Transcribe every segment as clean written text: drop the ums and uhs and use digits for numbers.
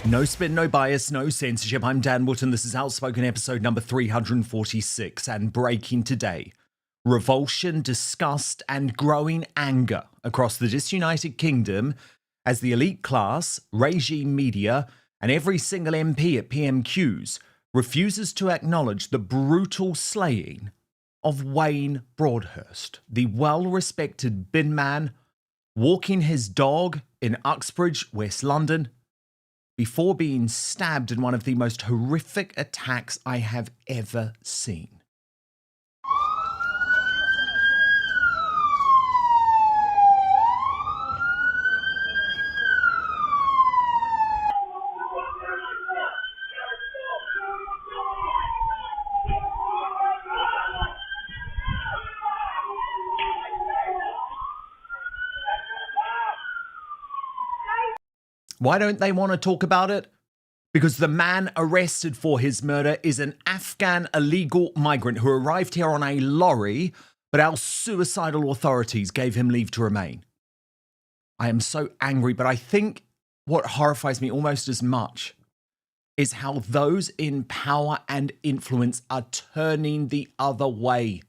No spin, no bias, no censorship. I'm Dan Wootton. This is Outspoken episode number 346. And breaking today, revulsion, disgust and growing anger across the Disunited Kingdom as the elite class, regime media and every single MP at PMQs refuses to acknowledge the brutal slaying of Wayne Broadhurst, the well-respected binman walking his dog in Uxbridge, West London, before being stabbed in one of the most horrific attacks I have ever seen. Why don't they want to talk about it? Because the man arrested for his murder is an Afghan illegal migrant who arrived here on a lorry, but our suicidal authorities gave him leave to remain. I am so angry, but I think what horrifies me almost as much is how those in power and influence are turning the other way.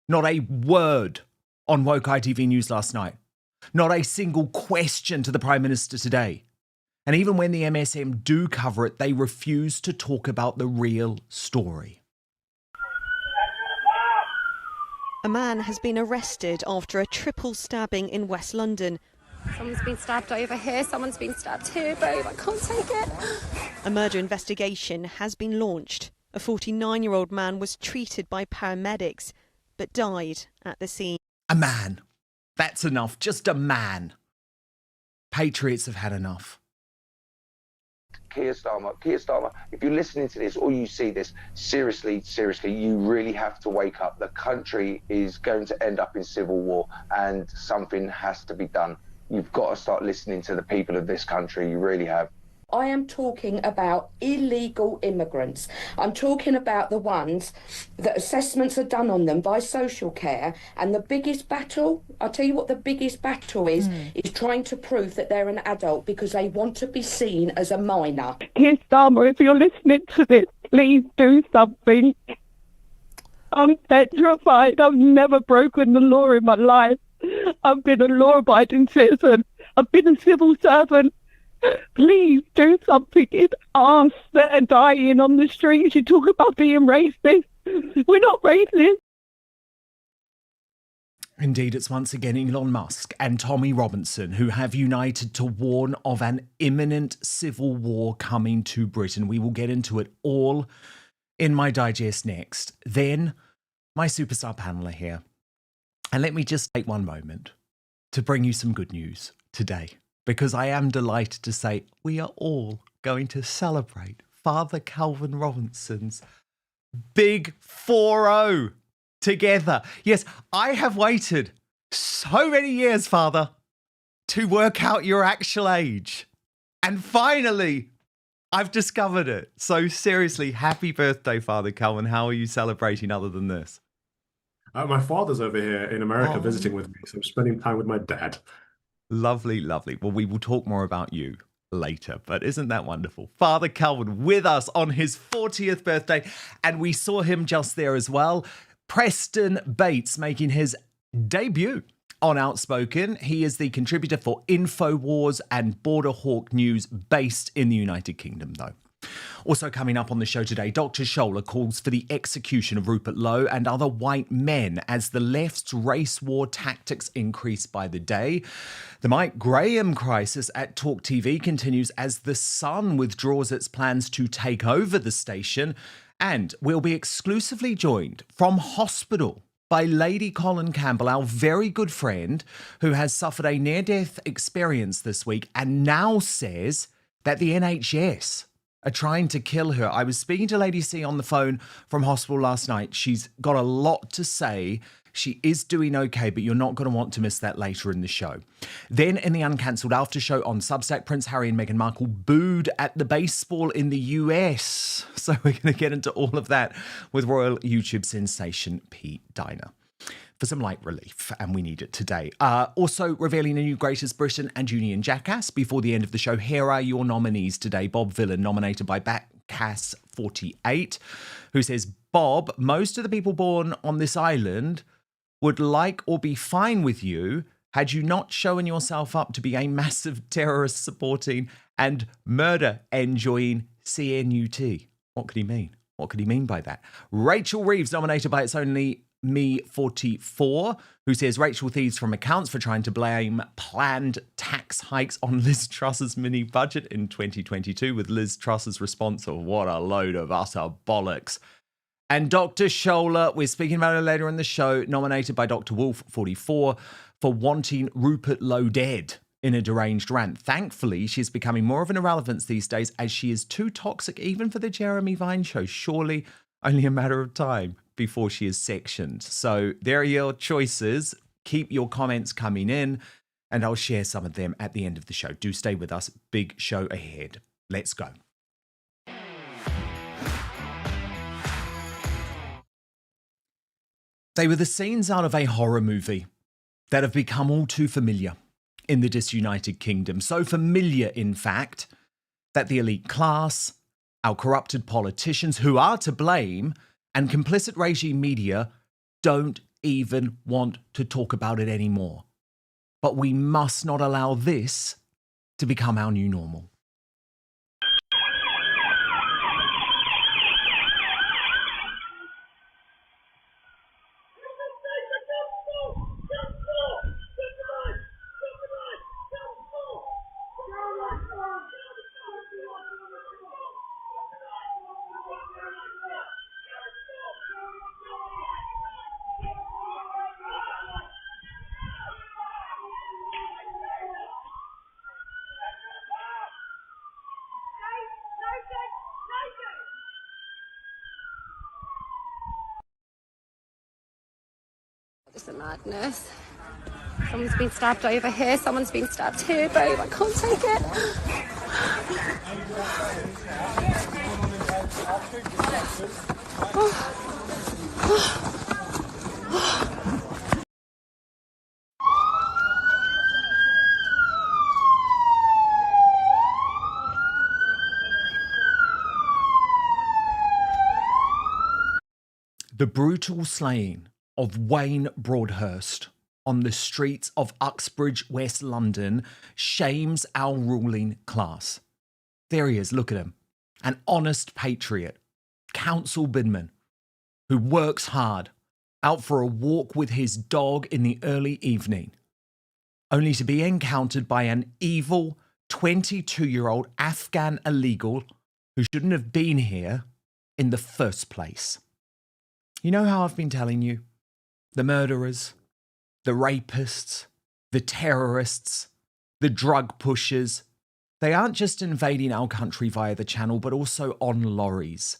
Not a word on Woke ITV News last night. Not a single question to the Prime Minister today. And even when the MSM do cover it, they refuse to talk about the real story. A man has been arrested after a triple stabbing in West London. Someone's been stabbed over here, someone's been stabbed here, babe, I can't take it. A murder investigation has been launched. A 49-year-old man was treated by paramedics, but died at the scene. A man. That's enough. Just a man. Patriots have had enough. Keir Starmer, if you're listening to this or you see this, seriously, you really have to wake up. The country is going to end up in civil war and something has to be done. You've got to start listening to the people of this country. You really have. I am talking about illegal immigrants. I'm talking about the ones that assessments are done on them by social care. And the biggest battle, I'll tell you what the biggest battle is trying to prove that they're an adult because they want to be seen as a minor. Keir Starmer, if you're listening to this, please do something. I'm petrified. I've never broken the law in my life. I've been a law-abiding citizen. I've been a civil servant. Please do something. It's us that are dying on the streets. You talk about being racist. We're not racist. Indeed, it's once again Elon Musk and Tommy Robinson who have united to warn of an imminent civil war coming to Britain. We will get into it all in my digest next. Then, my superstar panel are here. And let me just take one moment to bring you some good news today. Because I am delighted to say we are all going to celebrate Father Calvin Robinson's big 4-0 together. Yes, I have waited so many years, Father, to work out your actual age. And finally, I've discovered it. So seriously, happy birthday, Father Calvin. How are you celebrating other than this? My father's over here in America visiting with me, so I'm spending time with my dad. Lovely, lovely. Well, we will talk more about you later, but isn't that wonderful? Father Calvin with us on his 40th birthday, and we saw him just there as well. Preston Bates making his debut on Outspoken. He is the contributor for InfoWars and Border Hawk News based in the United Kingdom, though. Also coming up on the show today, Dr. Scholar calls for the execution of Rupert Lowe and other white men as the left's race war tactics increase by the day. The Mike Graham crisis at Talk TV continues as The Sun withdraws its plans to take over the station. And we'll be exclusively joined from hospital by Lady Colin Campbell, our very good friend who has suffered a near-death experience this week and now says that the NHS are trying to kill her. I was speaking to Lady C on the phone from hospital last night. She's got a lot to say. She is doing okay, but you're not going to want to miss that later in the show. Then in the uncancelled after show on Substack, Prince Harry and Meghan Markle booed at the baseball in the US. So we're going to get into all of that with royal YouTube sensation Pete Diner. for some light relief, and we need it today. Also revealing a new Greatest Britain and Union Jackass before the end of the show. Here are your nominees today. Bob Villain, nominated by Backcass48, who says, Bob, most of the people born on this island would like or be fine with you had you not shown yourself up to be a massive terrorist supporting and murder enjoying CNUT. What could he mean? What could he mean by that? Rachel Reeves, nominated by It's Only Me 44, who says Rachel thieves from accounts for trying to blame planned tax hikes on Liz Truss's mini budget in 2022, with Liz Truss's response of what a load of utter bollocks. And Dr. Scholler, we're speaking about her later in the show, nominated by Dr. Wolf 44 for wanting Rupert Lowe dead in a deranged rant. Thankfully, she's becoming more of an irrelevance these days as she is too toxic even for the Jeremy Vine show. Surely only a matter of time before she is sectioned. So there are your choices. Keep your comments coming in and I'll share some of them at the end of the show. Do stay with us. Big show ahead. Let's go. They were the scenes out of a horror movie that have become all too familiar in the Disunited Kingdom. So familiar, in fact, that the elite class, our corrupted politicians who are to blame, and complicit regime media don't even want to talk about it anymore. But we must not allow this to become our new normal. It's a madness. Someone's been stabbed over here, someone's been stabbed here, babe. I can't take it. The brutal slaying of Wayne Broadhurst on the streets of Uxbridge, West London, shames our ruling class. There he is, look at him. An honest patriot, council binman, who works hard, out for a walk with his dog in the early evening, only to be encountered by an evil 22-year-old Afghan illegal who shouldn't have been here in the first place. You know how I've been telling you? The murderers, the rapists, the terrorists, the drug pushers, they aren't just invading our country via the channel, but also on lorries.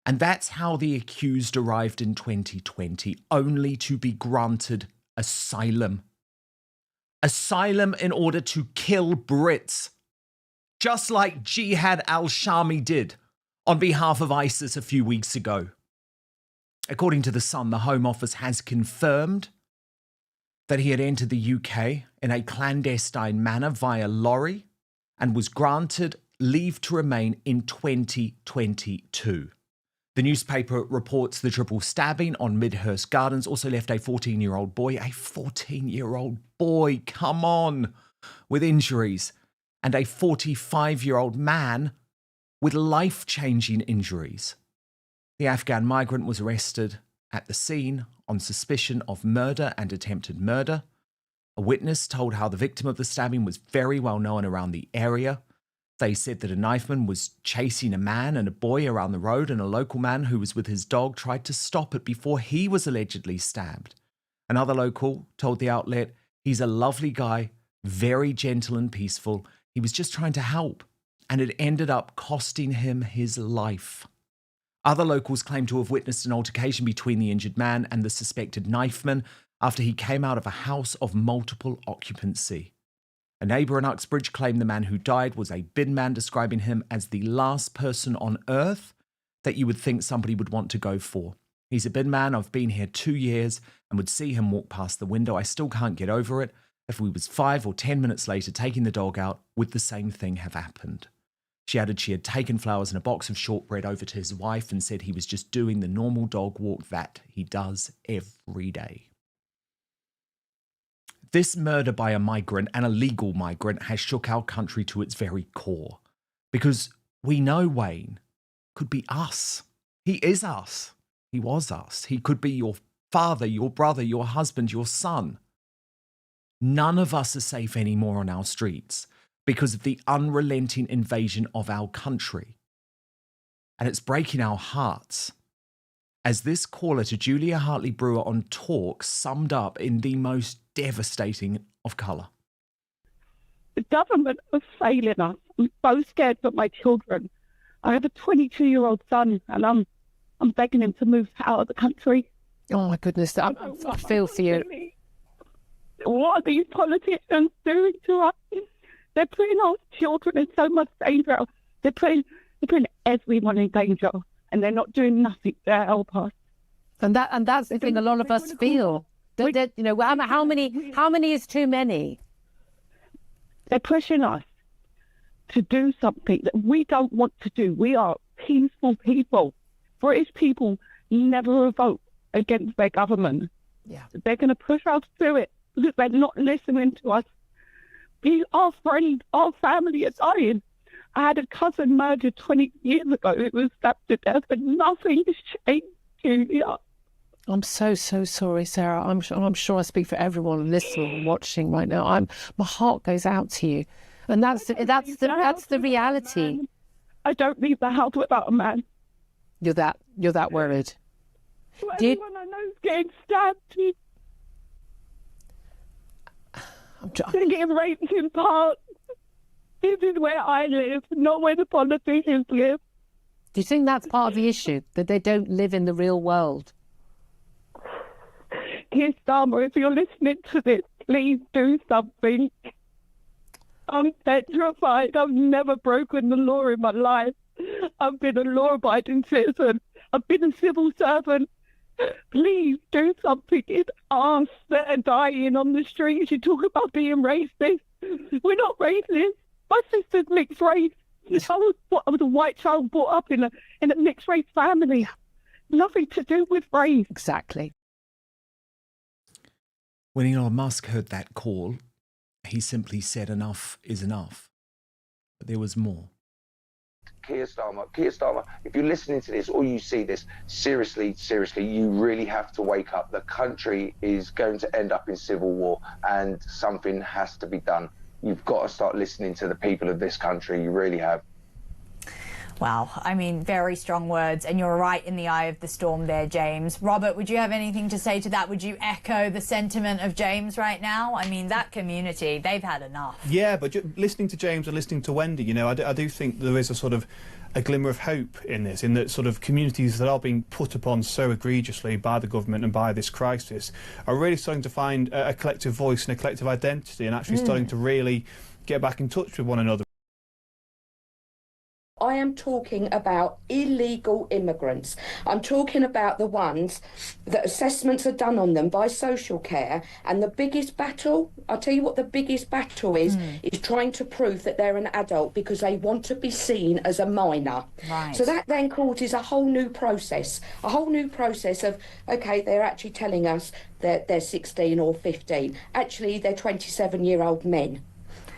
And that's how the accused arrived in 2020, only to be granted asylum. Asylum in order to kill Brits, just like Jihad al-Shami did on behalf of ISIS a few weeks ago. According to The Sun, the Home Office has confirmed that he had entered the UK in a clandestine manner via lorry and was granted leave to remain in 2022. The newspaper reports the triple stabbing on Midhurst Gardens also left a 14-year-old boy, come on, with injuries, and a 45-year-old man with life-changing injuries. The Afghan migrant was arrested at the scene on suspicion of murder and attempted murder. A witness told how the victim of the stabbing was very well known around the area. They said that a knifeman was chasing a man and a boy around the road, and a local man who was with his dog tried to stop it before he was allegedly stabbed. Another local told the outlet, he's a lovely guy, very gentle and peaceful. He was just trying to help, and it ended up costing him his life. Other locals claim to have witnessed an altercation between the injured man and the suspected knifeman after he came out of a house of multiple occupancy. A neighbour in Uxbridge claimed the man who died was a binman, describing him as the last person on earth that you would think somebody would want to go for. He's a binman. I've been here 2 years and would see him walk past the window. I still can't get over it. If we was 5 or 10 minutes later taking the dog out, would the same thing have happened? She added she had taken flowers and a box of shortbread over to his wife and said he was just doing the normal dog walk that he does every day. This murder by a migrant, an illegal migrant, has shook our country to its very core. Because we know Wayne could be us. He is us. He was us. He could be your father, your brother, your husband, your son. None of us are safe anymore on our streets because of the unrelenting invasion of our country. And it's breaking our hearts. As this caller to Julia Hartley-Brewer on Talk summed up in the most devastating of colour. The government are failing us. I'm so scared for my children. I have a 22-year-old son, and I'm begging him to move out of the country. Oh my goodness, I feel for you. What are these politicians doing to us? They're putting our children in so much danger. They're putting everyone in danger, and they're not doing nothing to help us. And that's the thing a lot of us feel. That, you know, how many is too many? They're pushing us to do something that we don't want to do. We are peaceful people. British people never revolt against their government. Yeah. They're going to push us through it because they're not listening to us. Our friends, our family are dying. I had a cousin murdered 20 years ago. It was stabbed to death, but nothing has changed, Julia. I'm so sorry, Sarah. I'm sure I speak for everyone listening and watching right now. My heart goes out to you, and that's the reality. I don't leave the house without a man. You're that worried. Everyone I know is getting stabbed. They're getting raped in parks. This is where I live, not where the politicians live. Do you think that's part of the issue, that they don't live in the real world? Keir Starmer, if you're listening to this, please do something. I'm petrified. I've never broken the law in my life. I've been a law-abiding citizen. I've been a civil servant. Please do something. It's us that are dying on the streets. You talk about being racist. We're not racist. My sister's mixed race. I was a white child brought up in a mixed race family. Nothing to do with race. Exactly. When Elon Musk heard that call, he simply said enough is enough. But there was more. Keir Starmer, if you're listening to this or you see this, seriously, you really have to wake up. The country is going to end up in civil war and something has to be done. You've got to start listening to the people of this country. You really have. Well, I mean, very strong words, and you're right in the eye of the storm there, James. Robert, would you have anything to say to that? Would you echo the sentiment of James right now? I mean, that community, they've had enough. Yeah, but listening to James and listening to Wendy, you know, I do think there is a sort of a glimmer of hope in this, in that sort of communities that are being put upon so egregiously by the government and by this crisis are really starting to find a collective voice and a collective identity, and actually starting to really get back in touch with one another. I am talking about illegal immigrants. I'm talking about the ones that assessments are done on them by social care, and the biggest battle, I'll tell you what the biggest battle is trying to prove that they're an adult because they want to be seen as a minor. Right. So that then causes a whole new process of, okay, they're actually telling us that they're 16 or 15. Actually, they're 27-year-old men.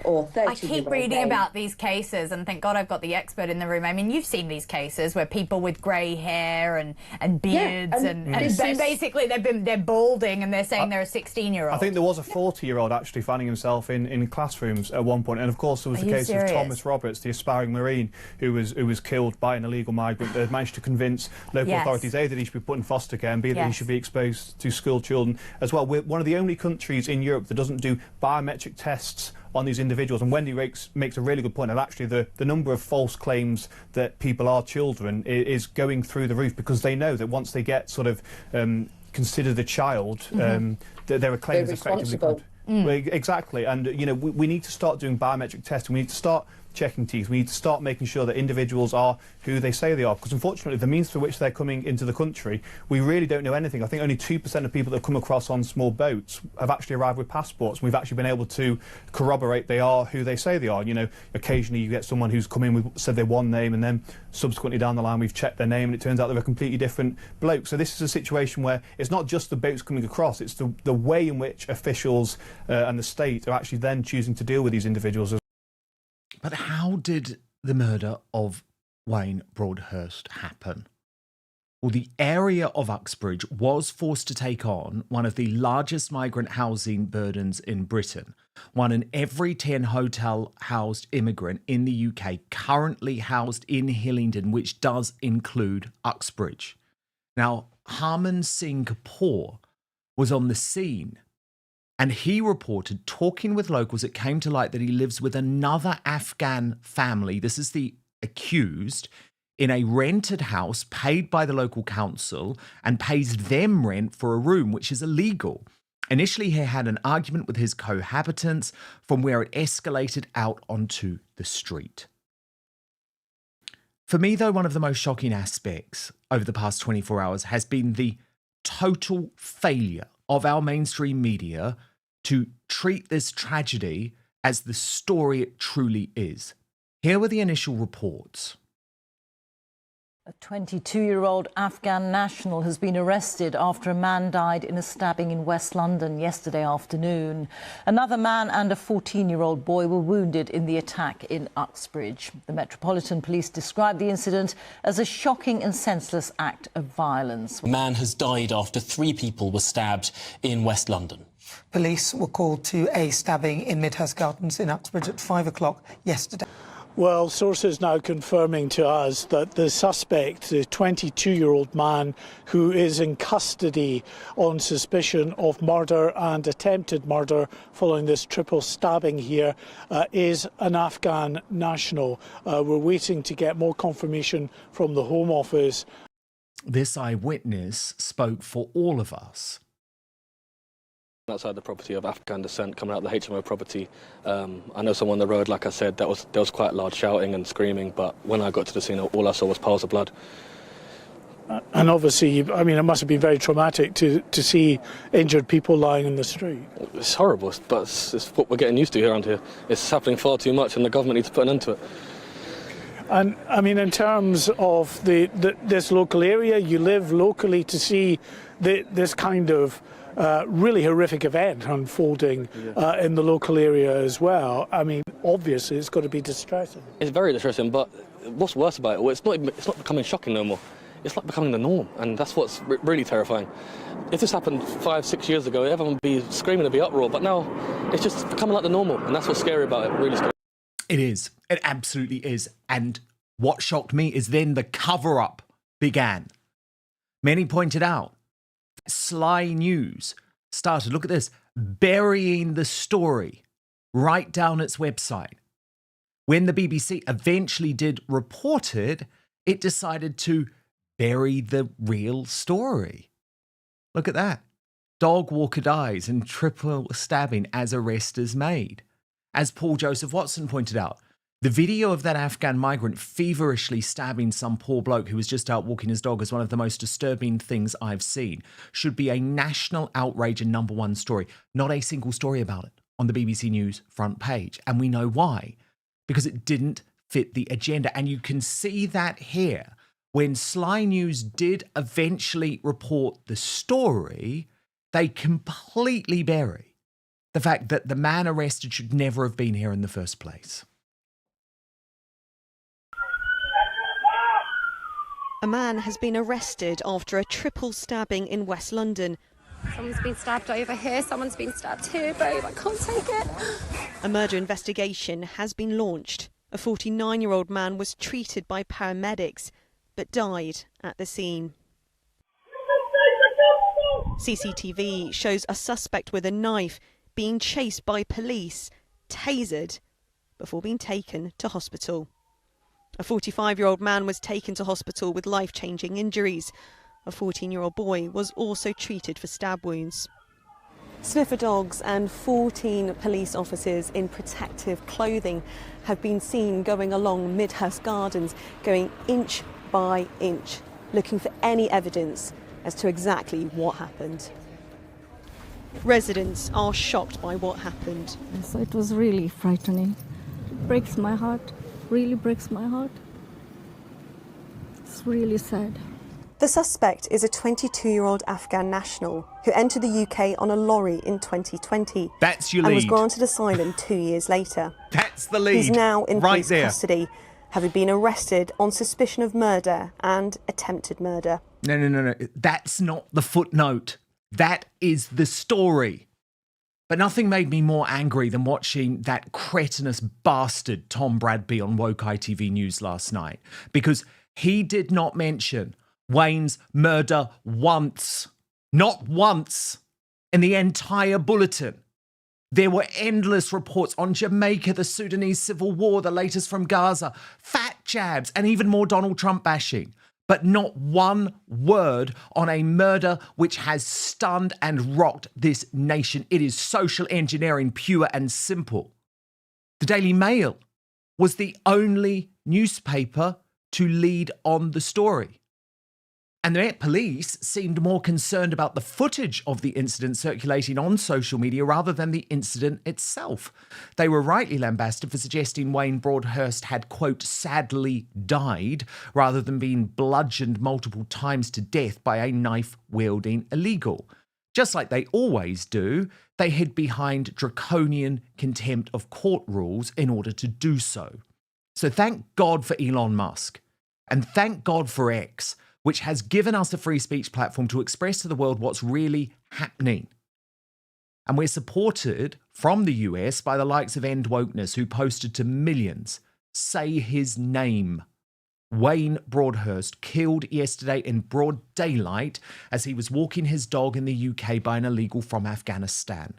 Or 30 I keep reading about these cases, and thank God I've got the expert in the room. I mean, you've seen these cases where people with grey hair and beards, and basically they're balding and they're saying they're a 16-year-old. I think there was a 40-year-old actually finding himself in classrooms at one point, and of course there was the case of Thomas Roberts, the aspiring Marine, who was killed by an illegal migrant that had managed to convince local authorities A, that he should be put in foster care, and B, that he should be exposed to school children as well. We're one of the only countries in Europe that doesn't do biometric tests on these individuals, and Wendy makes a really good point, and actually the number of false claims that people are children is going through the roof, because they know that once they get sort of considered a child, that their claim is effectively... Exactly, and you know, we need to start doing biometric testing. We need to start checking teeth. We need to start making sure that individuals are who they say they are, because unfortunately the means through which they're coming into the country, we really don't know anything. I think only 2% of people that come across on small boats have actually arrived with passports. We've actually been able to corroborate they are who they say they are. You know, occasionally you get someone who's come in, we've said they're one name, and then subsequently down the line we've checked their name and it turns out they're a completely different bloke. So this is a situation where it's not just the boats coming across, it's the way in which officials and the state are actually then choosing to deal with these individuals. But how did the murder of Wayne Broadhurst happen? Well, the area of Uxbridge was forced to take on one of the largest migrant housing burdens in Britain. 1 in every 10 hotel-housed immigrant in the UK currently housed in Hillingdon, which does include Uxbridge. Now, Harman Singh Kapoor was on the scene, and he reported, talking with locals, it came to light that he lives with another Afghan family. This is the accused, in a rented house paid by the local council and pays them rent for a room, which is illegal. Initially, he had an argument with his cohabitants, from where it escalated out onto the street. For me, though, one of the most shocking aspects over the past 24 hours has been the total failure of our mainstream media to treat this tragedy as the story it truly is. Here were the initial reports. A 22-year-old Afghan national has been arrested after a man died in a stabbing in West London yesterday afternoon. Another man and a 14-year-old boy were wounded in the attack in Uxbridge. The Metropolitan Police described the incident as a shocking and senseless act of violence. A man has died after 3 people were stabbed in West London. Police were called to a stabbing in Midhurst Gardens in Uxbridge at 5 o'clock yesterday. Well, sources now confirming to us that the suspect, the 22-year-old man who is in custody on suspicion of murder and attempted murder following this triple stabbing here, is an Afghan national. We're waiting to get more confirmation from the Home Office. This eyewitness spoke for all of us. Outside the property of Afghan descent, coming out the HMO property. I know someone on the road, like I said, there was quite loud shouting and screaming, but when I got to the scene, all I saw was piles of blood. And obviously, I mean, it must have been very traumatic to see injured people lying in the street. It's horrible, but it's what we're getting used to here around here. It's happening far too much, and the government needs to put an end to it. And, I mean, in terms of this local area, you live locally to see this kind of really horrific event unfolding in the local area as well. I mean, obviously, it's got to be distressing. It's very distressing, but what's worse about it? Well, it's not becoming shocking no more. It's like becoming the norm, and that's what's really terrifying. If this happened 5-6 years ago, everyone would be screaming, there'd be uproar, but now it's just becoming like the normal, and that's what's scary about it, really scary. It is. It absolutely is. And what shocked me is then the cover-up began. Many pointed out Sly News started, look at this, burying the story right down its website. When the BBC eventually did report it, it decided to bury the real story. Look at that. Dog walker dies in triple stabbing as arrest is made. As Paul Joseph Watson pointed out, the video of that Afghan migrant feverishly stabbing some poor bloke who was just out walking his dog is one of the most disturbing things I've seen. Should be a national outrage and #1 story. Not a single story about it on the BBC News front page. And we know why. Because it didn't fit the agenda. And you can see that here. When Sly News did eventually report the story, they completely bury the fact that the man arrested should never have been here in the first place. A man has been arrested after a triple stabbing in West London. Someone's been stabbed over here, someone's been stabbed here, babe, I can't take it. A murder investigation has been launched. A 49-year-old man was treated by paramedics but died at the scene. CCTV shows a suspect with a knife being chased by police, tasered, before being taken to hospital. A 45-year-old man was taken to hospital with life-changing injuries. A 14-year-old boy was also treated for stab wounds. Sniffer dogs and 14 police officers in protective clothing have been seen going along Midhurst Gardens, going inch by inch, looking for any evidence as to exactly what happened. Residents are shocked by what happened. So it was really frightening. It breaks my heart, really breaks my heart. It's really sad. The suspect is a 22-year-old Afghan national who entered the UK on a lorry in 2020. That's your and lead. was granted asylum 2 years later. That's the lead. He's now in right police there. custody, having been arrested on suspicion of murder and attempted murder. No. That's not the footnote. That is the story. But nothing made me more angry than watching that cretinous bastard Tom Bradby on Woke ITV News last night, because he did not mention Wayne's murder once. Not once in the entire bulletin. There were endless reports on Jamaica, the Sudanese civil war, the latest from Gaza, fat jabs, and even more Donald Trump bashing. But not one word on a murder which has stunned and rocked this nation. It is social engineering, pure and simple. The Daily Mail was the only newspaper to lead on the story. And the Met Police seemed more concerned about the footage of the incident circulating on social media rather than the incident itself. They were rightly lambasted for suggesting Wayne Broadhurst had, quote, sadly died, rather than being bludgeoned multiple times to death by a knife-wielding illegal. Just like they always do, they hid behind draconian contempt of court rules in order to do so. So thank God for Elon Musk, and thank God for X, which has given us a free speech platform to express to the world what's really happening. And we're supported from the US by the likes of End Wokeness, who posted to millions, say his name. Wayne Broadhurst killed yesterday in broad daylight as he was walking his dog in the UK by an illegal from Afghanistan.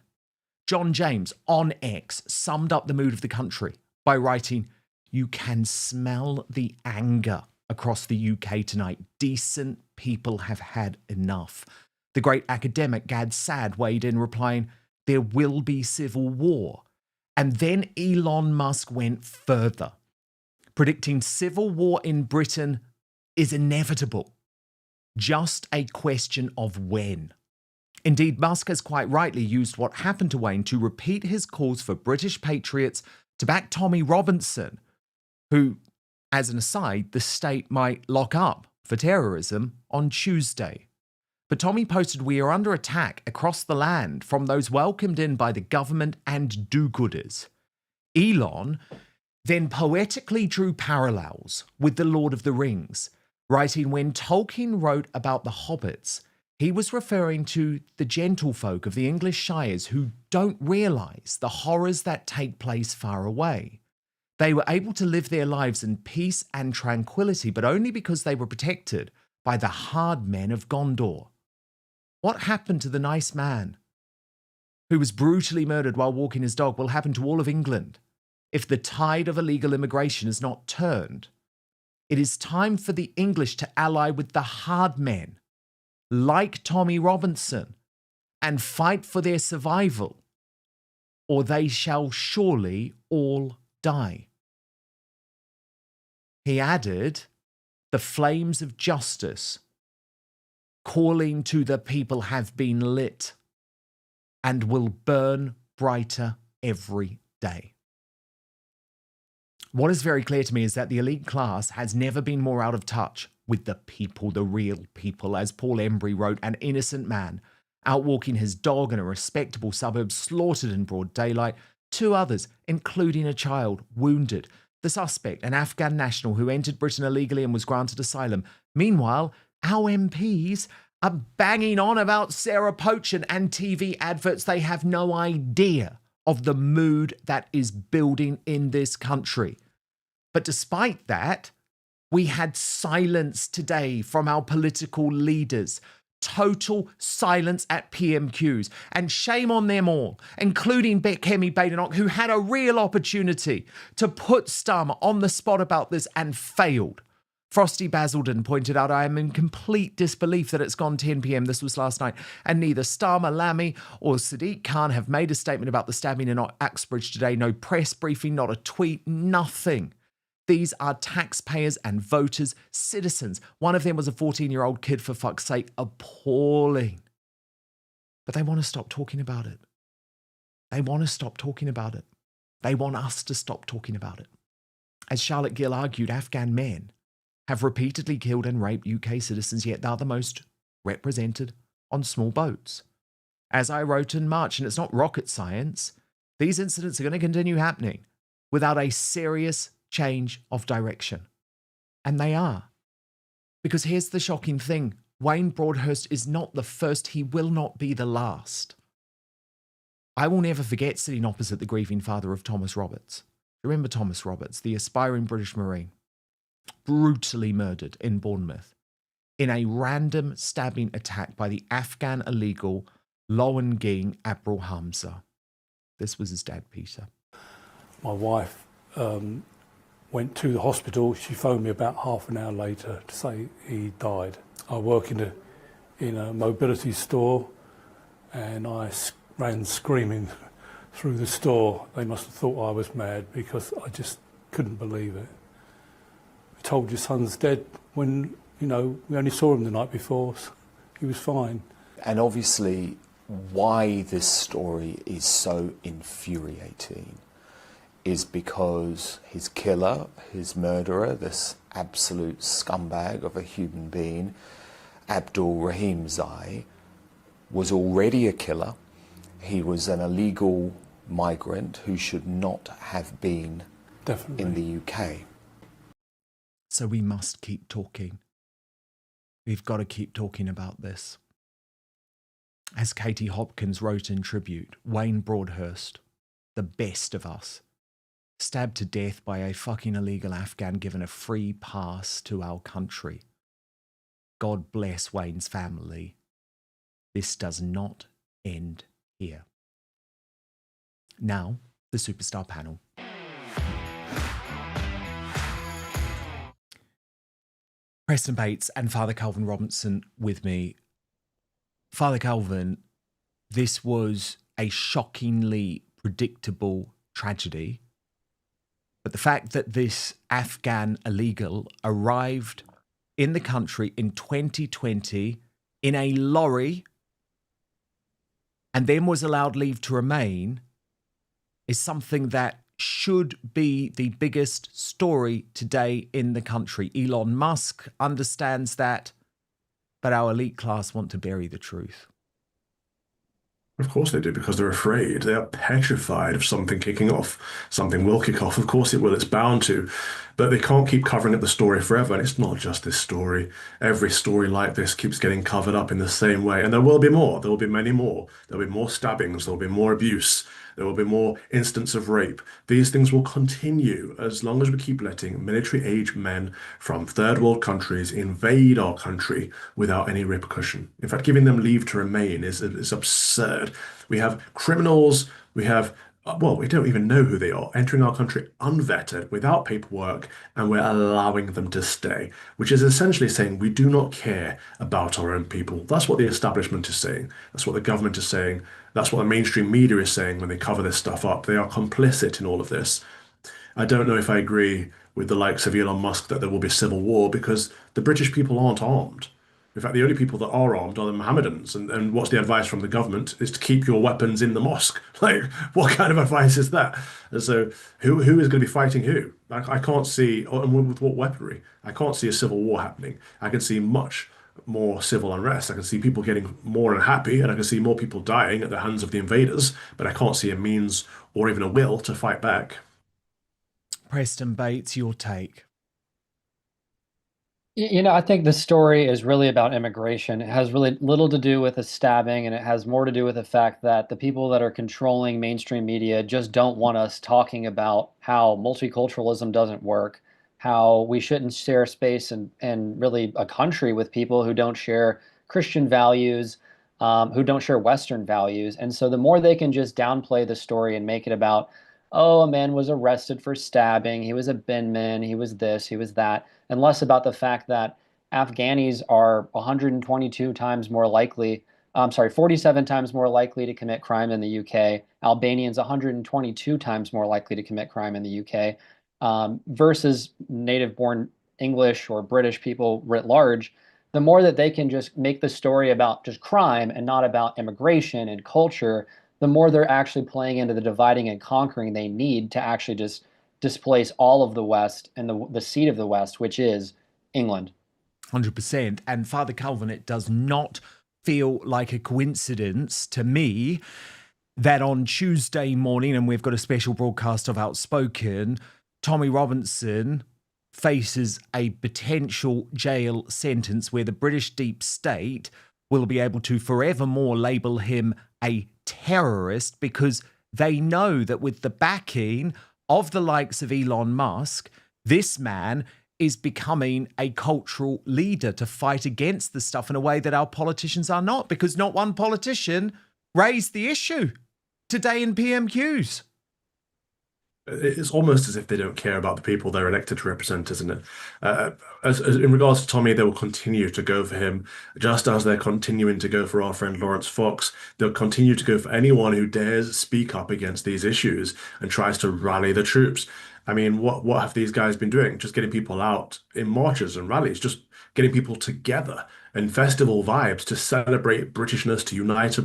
John James on X summed up the mood of the country by writing, "You can smell the anger across the UK tonight. Decent people have had enough." The great academic Gad Saad weighed in, replying, "There will be civil war." And then Elon Musk went further, predicting civil war in Britain is inevitable. Just a question of when. Indeed, Musk has quite rightly used what happened to Wayne to repeat his calls for British patriots to back Tommy Robinson, who, as an aside, the state might lock up for terrorism on Tuesday. But Tommy posted, "We are under attack across the land from those welcomed in by the government and do-gooders." Elon then poetically drew parallels with The Lord of the Rings, writing, "When Tolkien wrote about the hobbits, he was referring to the gentlefolk of the English shires who don't realise the horrors that take place far away. They were able to live their lives in peace and tranquility, but only because they were protected by the hard men of Gondor." What happened to the nice man who was brutally murdered while walking his dog will happen to all of England if the tide of illegal immigration is not turned. It is time for the English to ally with the hard men, like Tommy Robinson, and fight for their survival, or they shall surely all die. He added, "The flames of justice calling to the people have been lit and will burn brighter every day." What is very clear to me is that the elite class has never been more out of touch with the people, the real people. As Paul Embry wrote, an innocent man out walking his dog in a respectable suburb, slaughtered in broad daylight, 2 others, including a child, wounded. The suspect, an Afghan national who entered Britain illegally and was granted asylum. Meanwhile, our MPs are banging on about Sarah Poachin and TV adverts. They have no idea of the mood that is building in this country. But despite that, we had silence today from our political leaders. Total silence at PMQs, and shame on them all, including Kemi Badenoch, who had a real opportunity to put Starmer on the spot about this and failed. Frosty Basildon pointed out, I am in complete disbelief that it's gone 10 p.m. This was last night, and neither Starmer Lammy or Sadiq Khan have made a statement about the stabbing in Uxbridge today. No press briefing, not a tweet, nothing. These are taxpayers and voters, citizens. One of them was a 14-year-old kid, for fuck's sake. Appalling. But they want to stop talking about it. They want to stop talking about it. They want us to stop talking about it. As Charlotte Gill argued, Afghan men have repeatedly killed and raped UK citizens, yet they're the most represented on small boats. As I wrote in March, and it's not rocket science, these incidents are going to continue happening without a serious change of direction. And they are. Because here's the shocking thing. Wayne Broadhurst is not the first. He will not be the last. I will never forget sitting opposite the grieving father of Thomas Roberts. Remember Thomas Roberts, the aspiring British Marine, brutally murdered in Bournemouth in a random stabbing attack by the Afghan illegal Lorry Abril Hamza. This was his dad, Peter. My wife went to the hospital. She phoned me about half an hour later to say he died. I work in a mobility store, and I ran screaming through the store. They must have thought I was mad because I just couldn't believe it. I told your son's dead when, we only saw him the night before. So he was fine. And obviously, why this story is so infuriating is because his killer, his murderer, this absolute scumbag of a human being, Abdul Rahim Zai, was already a killer. He was an illegal migrant who should not have been in the UK. So we must keep talking. We've got to keep talking about this. As Katie Hopkins wrote in tribute, Wayne Broadhurst, the best of us, stabbed to death by a fucking illegal Afghan given a free pass to our country. God bless Wayne's family. This does not end here. Now, the Superstar panel. Preston Bates and Father Calvin Robinson with me. Father Calvin, this was a shockingly predictable tragedy. But the fact that this Afghan illegal arrived in the country in 2020 in a lorry and then was allowed leave to remain is something that should be the biggest story today in the country. Elon Musk understands that, but our elite class want to bury the truth. Of course they do, because they're afraid. They are petrified of something kicking off. Something will kick off. Of course it will. It's bound to. But they can't keep covering up the story forever. And it's not just this story. Every story like this keeps getting covered up in the same way. And there will be more. There will be many more. There will be more stabbings. There will be more abuse. There will be more instances of rape. These things will continue as long as we keep letting military-age men from third world countries invade our country without any repercussion. In fact, giving them leave to remain is absurd. We have criminals, we have, we don't even know who they are, entering our country unvetted, without paperwork, and we're allowing them to stay, which is essentially saying we do not care about our own people. That's what the establishment is saying. That's what the government is saying. That's what the mainstream media is saying when they cover this stuff up. They are complicit in all of this. I don't know if I agree with the likes of Elon Musk that there will be civil war, because the British people aren't armed. In fact, the only people that are armed are the Mohammedans. And what's the advice from the government? Is to keep your weapons in the mosque. Like, what kind of advice is that? And so who is going to be fighting who? I can't see, and with what weaponry? I can't see a civil war happening. I can see much more civil unrest. I can see people getting more unhappy, and I can see more people dying at the hands of the invaders, but I can't see a means or even a will to fight back. Preston Bates, your take. I think the story is really about immigration. It has really little to do with a stabbing, and it has more to do with the fact that the people that are controlling mainstream media just don't want us talking about how multiculturalism doesn't work, how we shouldn't share space and really a country with people who don't share Christian values, who don't share Western values. And so the more they can just downplay the story and make it about oh, a man was arrested for stabbing, he was a binman, he was this, he was that, and less about the fact that Afghanis are 122 times more likely, 47 times more likely to commit crime in the UK. Albanians 122 times more likely to commit crime in the UK, versus native-born English or British people writ large. The more that they can just make the story about just crime and not about immigration and culture, the more they're actually playing into the dividing and conquering they need to actually just displace all of the West and the seat of the West, which is England. 100%. And Father Calvin, it does not feel like a coincidence to me that on Tuesday morning, and we've got a special broadcast of Outspoken, Tommy Robinson faces a potential jail sentence where the British deep state will be able to forevermore label him a terrorist, because they know that with the backing of the likes of Elon Musk, this man is becoming a cultural leader to fight against the stuff in a way that our politicians are not, because not one politician raised the issue today in PMQs. It's almost as if they don't care about the people they're elected to represent, isn't it? As in regards to Tommy, they will continue to go for him, just as they're continuing to go for our friend Lawrence Fox. They'll continue to go for anyone who dares speak up against these issues and tries to rally the troops. I mean, what have these guys been doing? Just getting people out in marches and rallies, just getting people together and festival vibes to celebrate Britishness, to unite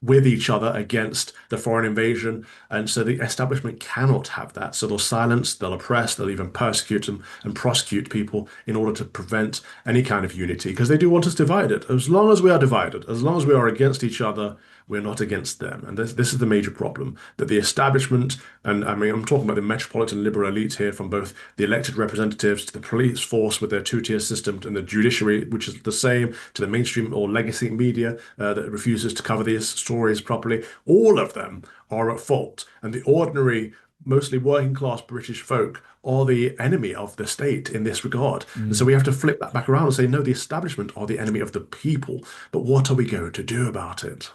with each other against the foreign invasion. And so the establishment cannot have that. So they'll silence, they'll oppress, they'll even persecute them and prosecute people in order to prevent any kind of unity, because they do want us divided. As long as we are divided, as long as we are against each other, we're not against them. And this is the major problem, that the establishment, and I mean, I'm talking about the metropolitan liberal elite here, from both the elected representatives to the police force with their two-tier system and the judiciary, which is the same, to the mainstream or legacy media that refuses to cover these stories properly. All of them are at fault. And the ordinary, mostly working class British folk are the enemy of the state in this regard. And so we have to flip that back around and say, no, the establishment are the enemy of the people. But what are we going to do about it?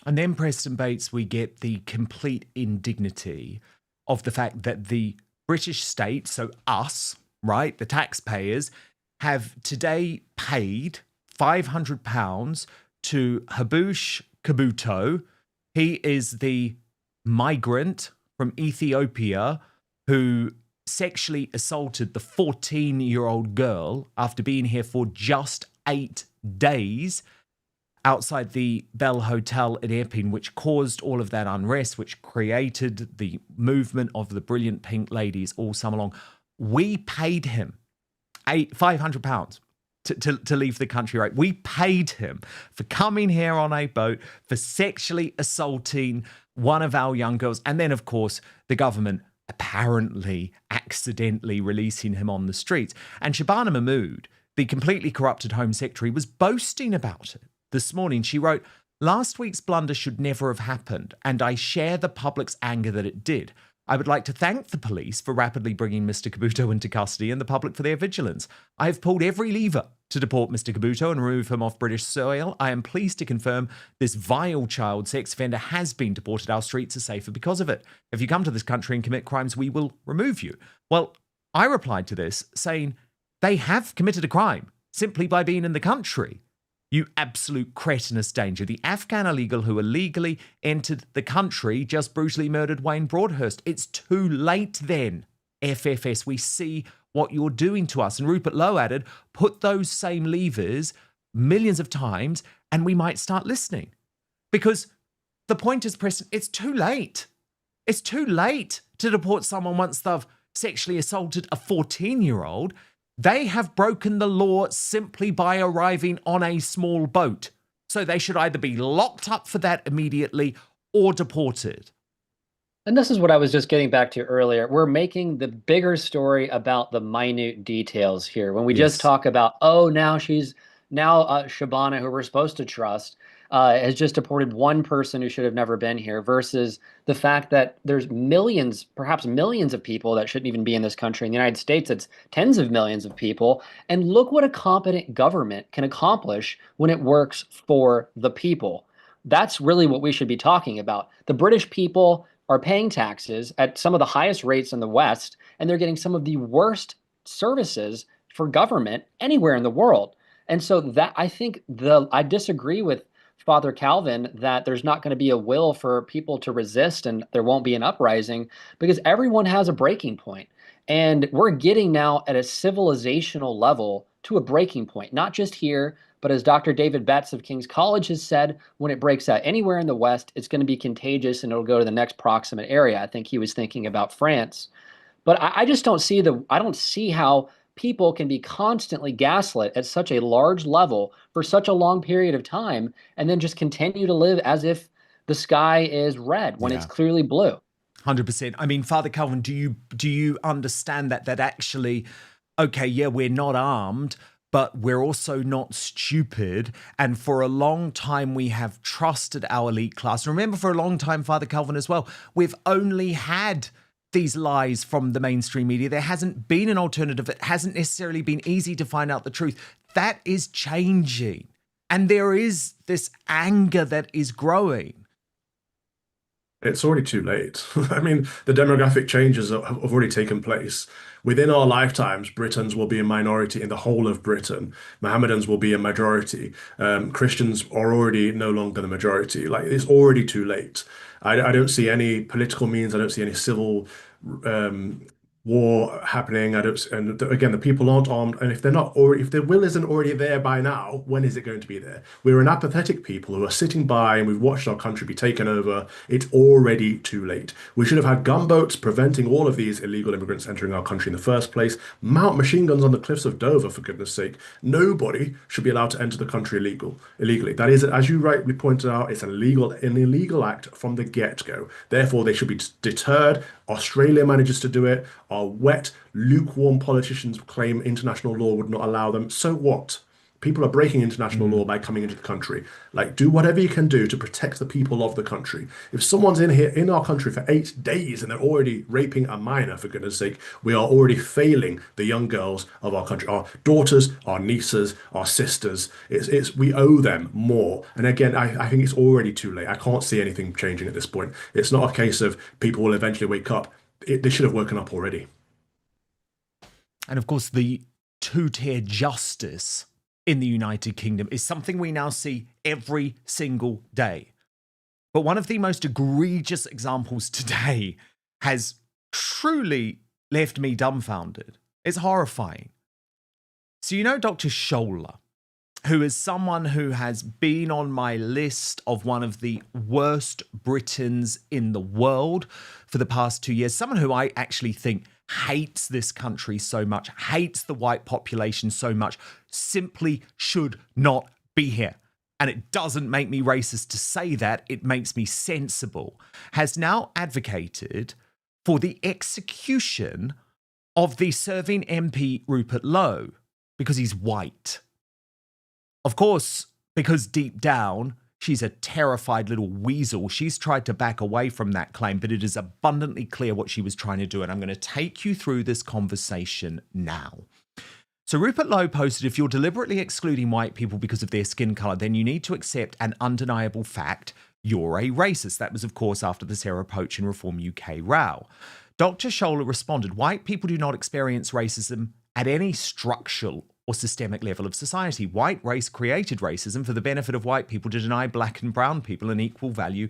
And then, Preston Bates, we get the complete indignity of the fact that the British state, so us, right, the taxpayers, have today paid £500 to Habush Kabuto. He is the migrant from Ethiopia who sexually assaulted the 14-year-old girl after being here for just 8 days outside the Bell Hotel in Erping, which caused all of that unrest, which created the movement of the brilliant pink ladies all summer long. We paid him £500 to leave the country, right? We paid him for coming here on a boat, for sexually assaulting one of our young girls. And then, of course, the government apparently accidentally releasing him on the streets. And Shabana Mahmood, the completely corrupted Home Secretary, was boasting about it. This morning, she wrote, "Last week's blunder should never have happened, and I share the public's anger that it did. I would like to thank the police for rapidly bringing Mr. Kabuto into custody and the public for their vigilance. I have pulled every lever to deport Mr. Kabuto and remove him off British soil. I am pleased to confirm this vile child sex offender has been deported. Our streets are safer because of it. If you come to this country and commit crimes, we will remove you." Well, I replied to this saying, they have committed a crime simply by being in the country. You absolute cretinous danger. The Afghan illegal who illegally entered the country just brutally murdered Wayne Broadhurst. It's too late then, FFS. We see what you're doing to us. And Rupert Lowe added, put those same levers millions of times and we might start listening. Because the point is, Preston, it's too late. It's too late to deport someone once they've sexually assaulted a 14-year-old. They have broken the law simply by arriving on a small boat. So they should either be locked up for that immediately or deported. And this is what I was just getting back to earlier. We're making the bigger story about the minute details here. When we just talk about, oh, now Shabana, who we're supposed to trust, has just deported one person who should have never been here, versus the fact that there's millions, perhaps millions of people that shouldn't even be in this country. In the United States, it's tens of millions of people. And look what a competent government can accomplish when it works for the people. That's really what we should be talking about. The British people are paying taxes at some of the highest rates in the West, and they're getting some of the worst services for government anywhere in the world. And so that I disagree with Father Calvin that there's not going to be a will for people to resist and there won't be an uprising, because everyone has a breaking point. And we're getting now at a civilizational level to a breaking point, not just here, but as Dr. David Betts of King's College has said, when it breaks out anywhere in the West, it's going to be contagious and it'll go to the next proximate area. I think he was thinking about France. But I just don't see how people can be constantly gaslit at such a large level for such a long period of time and then just continue to live as if the sky is red when it's clearly blue. 100%. I mean, Father Calvin, do you understand that actually, okay, yeah, we're not armed, but we're also not stupid. And for a long time, we have trusted our elite class. Remember, for a long time, Father Calvin, as well, we've only had these lies from the mainstream media. There hasn't been an alternative. It hasn't necessarily been easy to find out the truth. That is changing. And there is this anger that is growing. It's already too late. I mean, the demographic changes have already taken place. Within our lifetimes, Britons will be a minority in the whole of Britain. Mohammedans will be a majority. Christians are already no longer the majority. Like, it's already too late. I don't see any political means. I don't see any civil war happening. And again, the people aren't armed, and if the will isn't already there by now, when is it going to be there? We're an apathetic people who are sitting by and we've watched our country be taken over. It's already too late. We should have had gunboats preventing all of these illegal immigrants entering our country in the first place. Mount machine guns on the cliffs of Dover, for goodness sake. Nobody should be allowed to enter the country illegally. That is, as you rightly pointed out, it's an illegal act from the get-go. Therefore, they should be deterred. Australia manages to do it. Our wet, lukewarm politicians claim international law would not allow them. So what? People are breaking international law by coming into the country. Like, do whatever you can do to protect the people of the country. If someone's in our country for 8 days and they're already raping a minor, for goodness sake, we are already failing the young girls of our country, our daughters, our nieces, our sisters. We owe them more. And again, I think it's already too late. I can't see anything changing at this point. It's not a case of people will eventually wake up. They should have woken up already. And of course, the two-tier justice in the United Kingdom is something we now see every single day. But one of the most egregious examples today has truly left me dumbfounded. It's horrifying. So you know Dr. Scholler, who is someone who has been on my list of one of the worst Britons in the world for the past 2 years, someone who I actually think hates this country so much, hates the white population so much, simply should not be here. And it doesn't make me racist to say that, it makes me sensible, has now advocated for the execution of the serving MP Rupert Lowe because he's white. Of course, because deep down, she's a terrified little weasel. She's tried to back away from that claim, but it is abundantly clear what she was trying to do. And I'm going to take you through this conversation now. So Rupert Lowe posted, if you're deliberately excluding white people because of their skin colour, then you need to accept an undeniable fact, you're a racist. That was, of course, after the Sarah Poach and Reform UK row. Dr. Scholler responded, white people do not experience racism at any structural or systemic level of society. White race created racism for the benefit of white people to deny black and brown people an equal value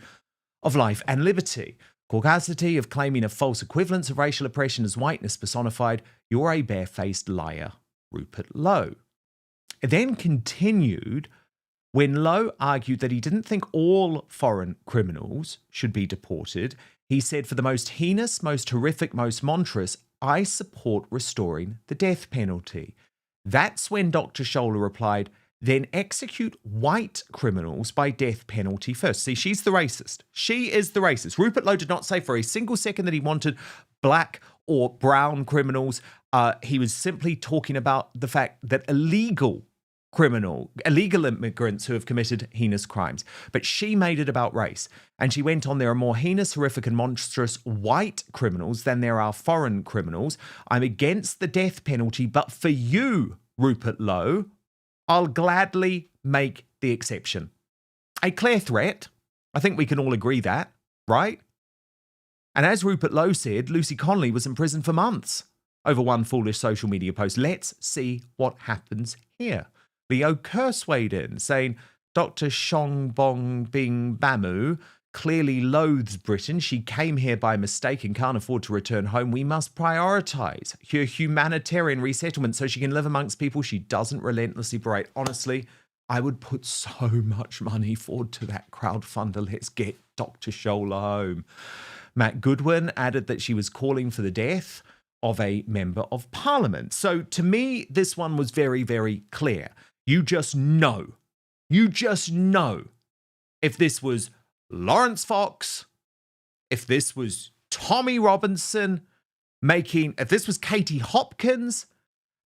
of life and liberty. Caucasity of claiming a false equivalence of racial oppression as whiteness personified, you're a barefaced liar, Rupert Lowe. It then continued when Lowe argued that he didn't think all foreign criminals should be deported. He said, for the most heinous, most horrific, most monstrous, I support restoring the death penalty. That's when Dr. Scholler replied, then execute white criminals by death penalty first. See, she's the racist. She is the racist. Rupert Lowe did not say for a single second that he wanted black or brown criminals. He was simply talking about the fact that illegal immigrants who have committed heinous crimes. But she made it about race. And she went on, there are more heinous, horrific and monstrous white criminals than there are foreign criminals. I'm against the death penalty, but for you, Rupert Lowe, I'll gladly make the exception. A clear threat. I think we can all agree that, right? And as Rupert Lowe said, Lucy Connolly was in prison for months over one foolish social media post. Let's see what happens here. Leo Kearse weighed in, saying Dr. Shongbong Bing Bamu clearly loathes Britain. She came here by mistake and can't afford to return home. We must prioritise her humanitarian resettlement so she can live amongst people she doesn't relentlessly berate. Honestly, I would put so much money forward to that crowdfunder. Let's get Dr. Shola home. Matt Goodwin added that she was calling for the death of a member of parliament. So to me, this one was very, very clear. You just know if this was Lawrence Fox, if this was Tommy Robinson if this was Katie Hopkins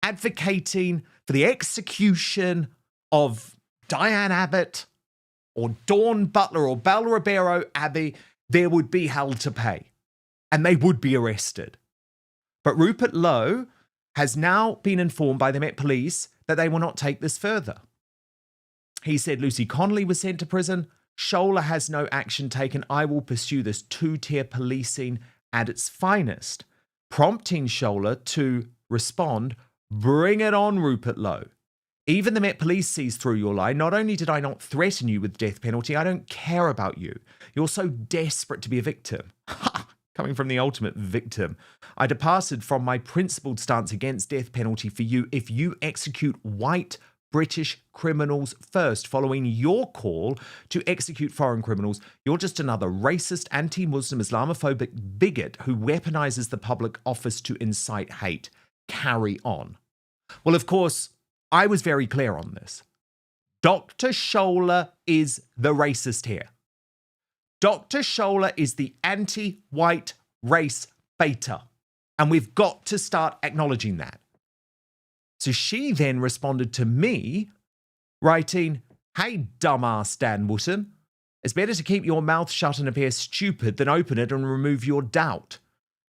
advocating for the execution of Diane Abbott or Dawn Butler or Belle Ribeiro Abbey, there would be hell to pay and they would be arrested. But Rupert Lowe has now been informed by the Met Police that they will not take this further. He said Lucy Connolly was sent to prison. Shola has no action taken. I will pursue this two-tier policing at its finest, prompting Shola to respond, bring it on, Rupert Lowe. Even the Met Police sees through your lie. Not only did I not threaten you with death penalty, I don't care about you. You're so desperate to be a victim. Coming from the ultimate victim. I departed from my principled stance against death penalty for you if you execute white British criminals first, following your call to execute foreign criminals. You're just another racist, anti-Muslim, Islamophobic bigot who weaponizes the public office to incite hate. Carry on. Well, of course, I was very clear on this. Dr. Shola is the racist here. Dr. Shola is the anti-white race baiter. And we've got to start acknowledging that. So she then responded to me, writing, "Hey, dumbass Dan Wootton, it's better to keep your mouth shut and appear stupid than open it and remove your doubt.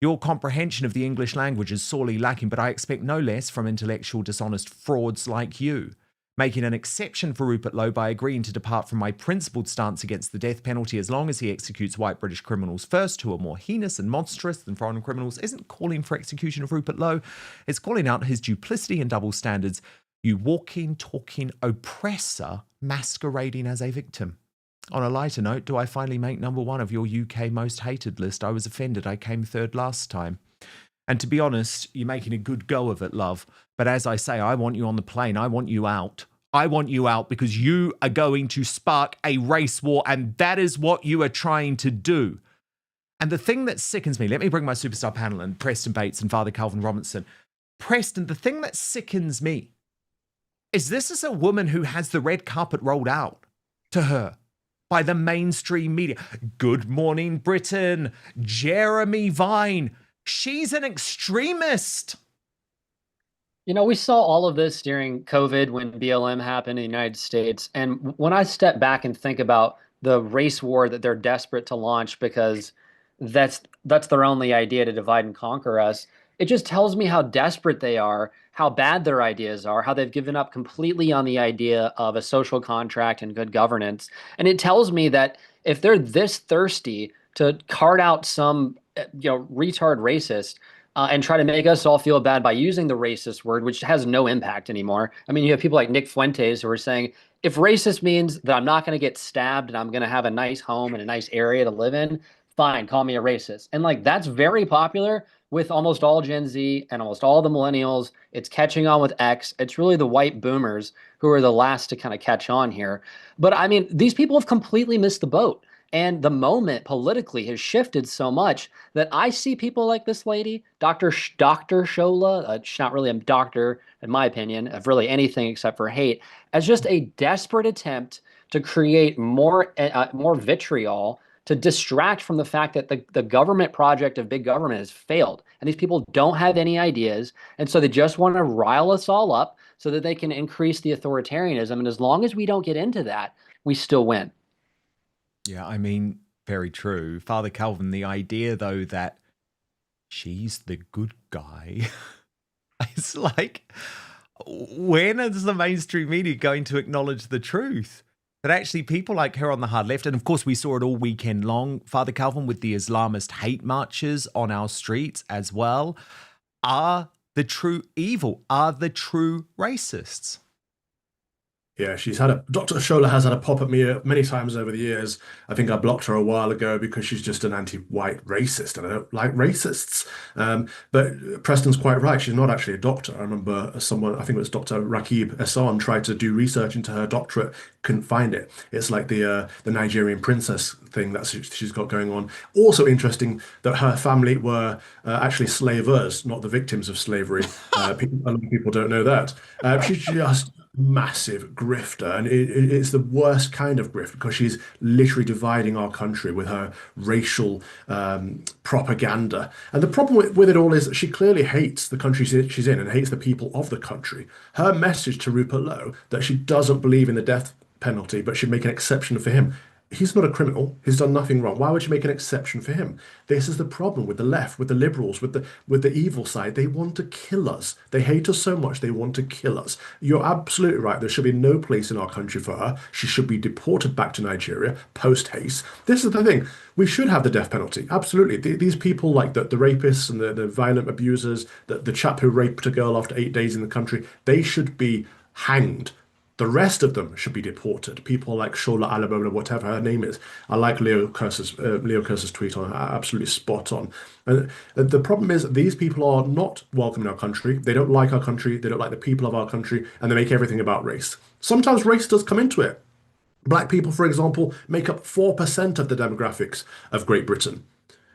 Your comprehension of the English language is sorely lacking, but I expect no less from intellectual dishonest frauds like you. Making an exception for Rupert Lowe by agreeing to depart from my principled stance against the death penalty as long as he executes white British criminals first, who are more heinous and monstrous than foreign criminals, isn't calling for execution of Rupert Lowe. It's calling out his duplicity and double standards. You walking, talking oppressor masquerading as a victim. On a lighter note, do I finally make number one of your UK most hated list? I was offended. I came third last time. And to be honest, you're making a good go of it, love. But as I say, I want you on the plane. I want you out. I want you out because you are going to spark a race war, and that is what you are trying to do. And the thing that sickens me, let me bring my superstar panel in, Preston Bates and Father Calvin Robinson. Preston, the thing that sickens me is this is a woman who has the red carpet rolled out to her by the mainstream media. Good Morning Britain, Jeremy Vine. She's an extremist. You know, we saw all of this during COVID when BLM happened in the United States. And when I step back and think about the race war that they're desperate to launch because that's their only idea to divide and conquer us, it just tells me how desperate they are, how bad their ideas are, how they've given up completely on the idea of a social contract and good governance. And it tells me that if they're this thirsty to cart out some retard racist, and try to make us all feel bad by using the racist word, which has no impact anymore. I mean, you have people like Nick Fuentes who are saying, if racist means that I'm not going to get stabbed and I'm going to have a nice home and a nice area to live in, fine, call me a racist. And like, that's very popular with almost all Gen Z and almost all the millennials. It's catching on with X. It's really the white boomers who are the last to kind of catch on here. But I mean, these people have completely missed the boat. And the moment politically has shifted so much that I see people like this lady, Dr. Shola, she's not really a doctor, in my opinion, of really anything except for hate, as just a desperate attempt to create more vitriol to distract from the fact that the government project of big government has failed. And these people don't have any ideas. And so they just want to rile us all up so that they can increase the authoritarianism. And as long as we don't get into that, we still win. Yeah, I mean, very true. Father Calvin, the idea, though, that she's the good guy, it's like, when is the mainstream media going to acknowledge the truth? That actually people like her on the hard left, and of course we saw it all weekend long, Father Calvin, with the Islamist hate marches on our streets as well, are the true evil, are the true racists. Yeah, Dr. Shola has had a pop at me many times over the years. I think I blocked her a while ago because she's just an anti-white racist, and I don't like racists. But Preston's quite right. She's not actually a doctor. I remember someone, I think it was Dr. Rakib Ehsan, tried to do research into her doctorate, couldn't find it. It's like the Nigerian princess thing that she's got going on. Also interesting that her family were actually slavers, not the victims of slavery. A lot of people don't know that. She's just massive grifter, and it's the worst kind of grift because she's literally dividing our country with her racial propaganda. And the problem with it all is that she clearly hates the country she's in and hates the people of the country. Her message to Rupert Lowe that she doesn't believe in the death penalty but she'd make an exception for him. He's not a criminal. He's done nothing wrong. Why would you make an exception for him? This is the problem with the left, with the liberals, with the evil side. They want to kill us. They hate us so much they want to kill us. You're absolutely right. There should be no place in our country for her. She should be deported back to Nigeria post-haste. This is the thing. We should have the death penalty. Absolutely. These people like the rapists and the violent abusers, the chap who raped a girl after 8 days in the country, they should be hanged. The rest of them should be deported. People like Shola Alabola, whatever her name is. I like Leo Curse's tweet on her, absolutely spot on. And the problem is these people are not welcome in our country. They don't like our country. They don't like the people of our country, and they make everything about race. Sometimes race does come into it. Black people, for example, make up 4% of the demographics of Great Britain,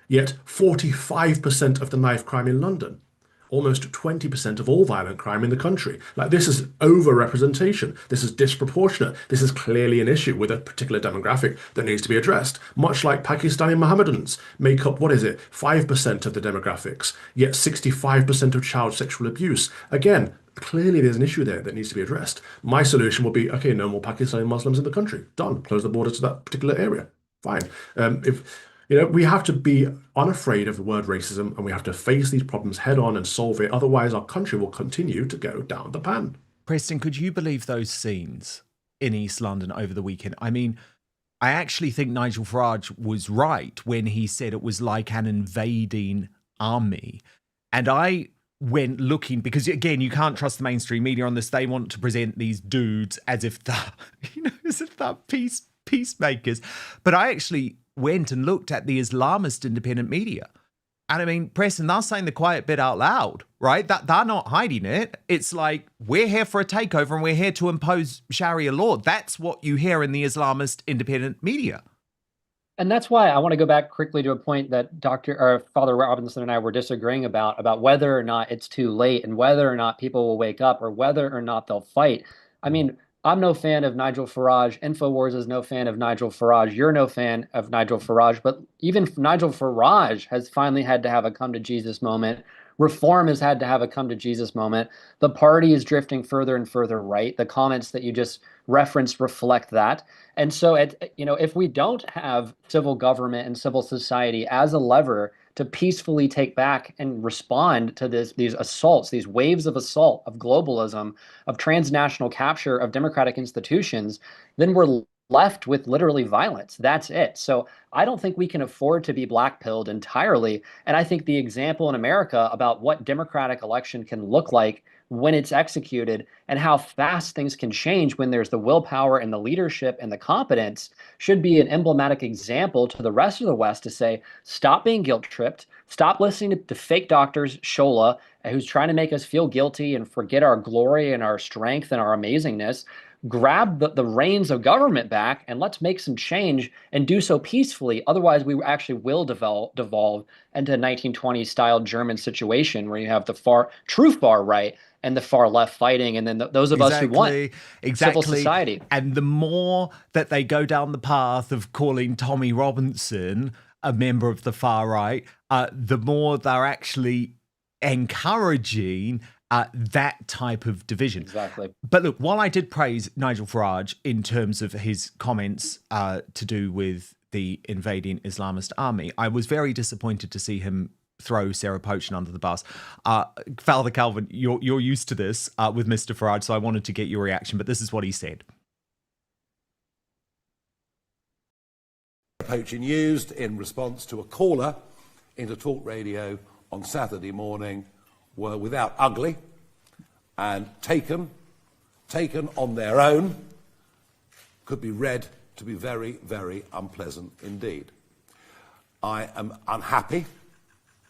yet 45% of the knife crime in London. Almost 20% of all violent crime in the country. Like, this is over-representation. This is disproportionate. This is clearly an issue with a particular demographic that needs to be addressed. Much like Pakistani Mohammedans make up, 5% of the demographics, yet 65% of child sexual abuse. Again, clearly there's an issue there that needs to be addressed. My solution would be, okay, no more Pakistani Muslims in the country. Done. Close the border to that particular area. Fine. We have to be unafraid of the word racism, and we have to face these problems head on and solve it. Otherwise, our country will continue to go down the pan. Preston, could you believe those scenes in East London over the weekend? I mean, I actually think Nigel Farage was right when he said it was like an invading army. And I went looking, because again, you can't trust the mainstream media on this. They want to present these dudes as if they're peacemakers. But I actually went and looked at the Islamist independent media. And I mean, Preston, they're saying the quiet bit out loud, right? That they're not hiding it. It's like, we're here for a takeover and we're here to impose Sharia law. That's what you hear in the Islamist independent media. And that's why I want to go back quickly to a point that Father Robinson and I were disagreeing about whether or not it's too late and whether or not people will wake up or whether or not they'll fight. I mean, I'm no fan of Nigel Farage. InfoWars is no fan of Nigel Farage. You're no fan of Nigel Farage. But even Nigel Farage has finally had to have a come to Jesus moment. Reform has had to have a come to Jesus moment. The party is drifting further and further right. The comments that you just referenced reflect that. And so, if we don't have civil government and civil society as a lever to peacefully take back and respond to these assaults, these waves of assault, of globalism, of transnational capture of democratic institutions, then we're left with literally violence. That's it. So I don't think we can afford to be black-pilled entirely. And I think the example in America about what democratic election can look like when it's executed and how fast things can change when there's the willpower and the leadership and the competence should be an emblematic example to the rest of the West to say, stop being guilt-tripped, stop listening to fake doctors, Shola, who's trying to make us feel guilty and forget our glory and our strength and our amazingness. Grab the reins of government back and let's make some change and do so peacefully. Otherwise, we actually will devolve into a 1920s style German situation where you have the true far right and the far left fighting, and then those of us who want civil society. And the more that they go down the path of calling Tommy Robinson a member of the far right, the more they're actually encouraging that type of division. Exactly. But look, while I did praise Nigel Farage in terms of his comments to do with the invading Islamist army, I was very disappointed to see him throw Sarah Pochen under the bus. Father Calvin, you're used to this with Mr. Farage, so I wanted to get your reaction, but this is what he said. poaching used in response to a caller into talk radio on Saturday morning were without ugly and taken on their own could be read to be very, very unpleasant indeed. I am unhappy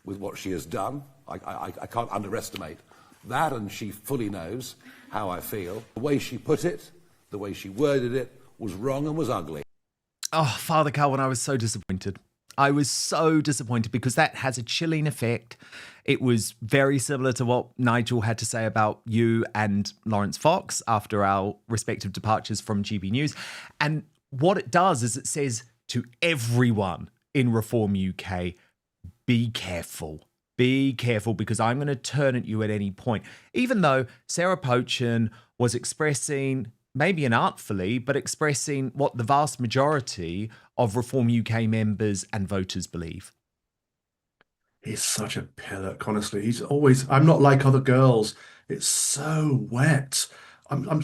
with what she has done. I can't underestimate that, and she fully knows how I feel. The way she put it, the way she worded it, was wrong and was ugly. Oh, Father Calvin, I was so disappointed. I was so disappointed because that has a chilling effect. It was very similar to what Nigel had to say about you and Lawrence Fox after our respective departures from GB News. And what it does is it says to everyone in Reform UK, be careful. Be careful, because I'm going to turn at you at any point. Even though Sarah Pochin was expressing, maybe inartfully, but expressing what the vast majority of Reform UK members and voters believe. He's such a pillock, honestly. He's always, I'm not like other girls. It's so wet. I'm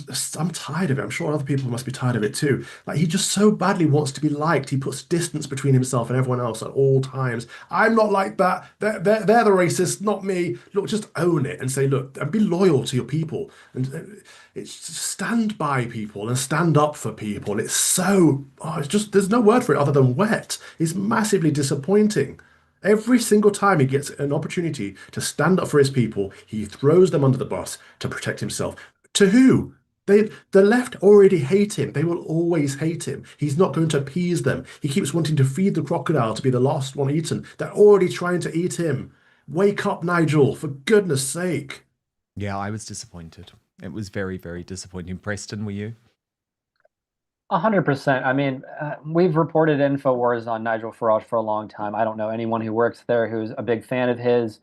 tired of it. I'm sure other people must be tired of it too. Like, he just so badly wants to be liked. He puts distance between himself and everyone else at all times. I'm not like that. They're the racists, not me. Look, just own it and say, look, and be loyal to your people. And it's stand by people and stand up for people. It's so, it's just, there's no word for it other than wet. It's massively disappointing. Every single time he gets an opportunity to stand up for his people, he throws them under the bus to protect himself. To who? The left already hate him. They will always hate him. He's not going to appease them. He keeps wanting to feed the crocodile to be the last one eaten. They're already trying to eat him. Wake up, Nigel, for goodness sake. Yeah, I was disappointed. It was very, very disappointing. Preston, were you? 100%. I mean, we've reported InfoWars on Nigel Farage for a long time. I don't know anyone who works there who's a big fan of his.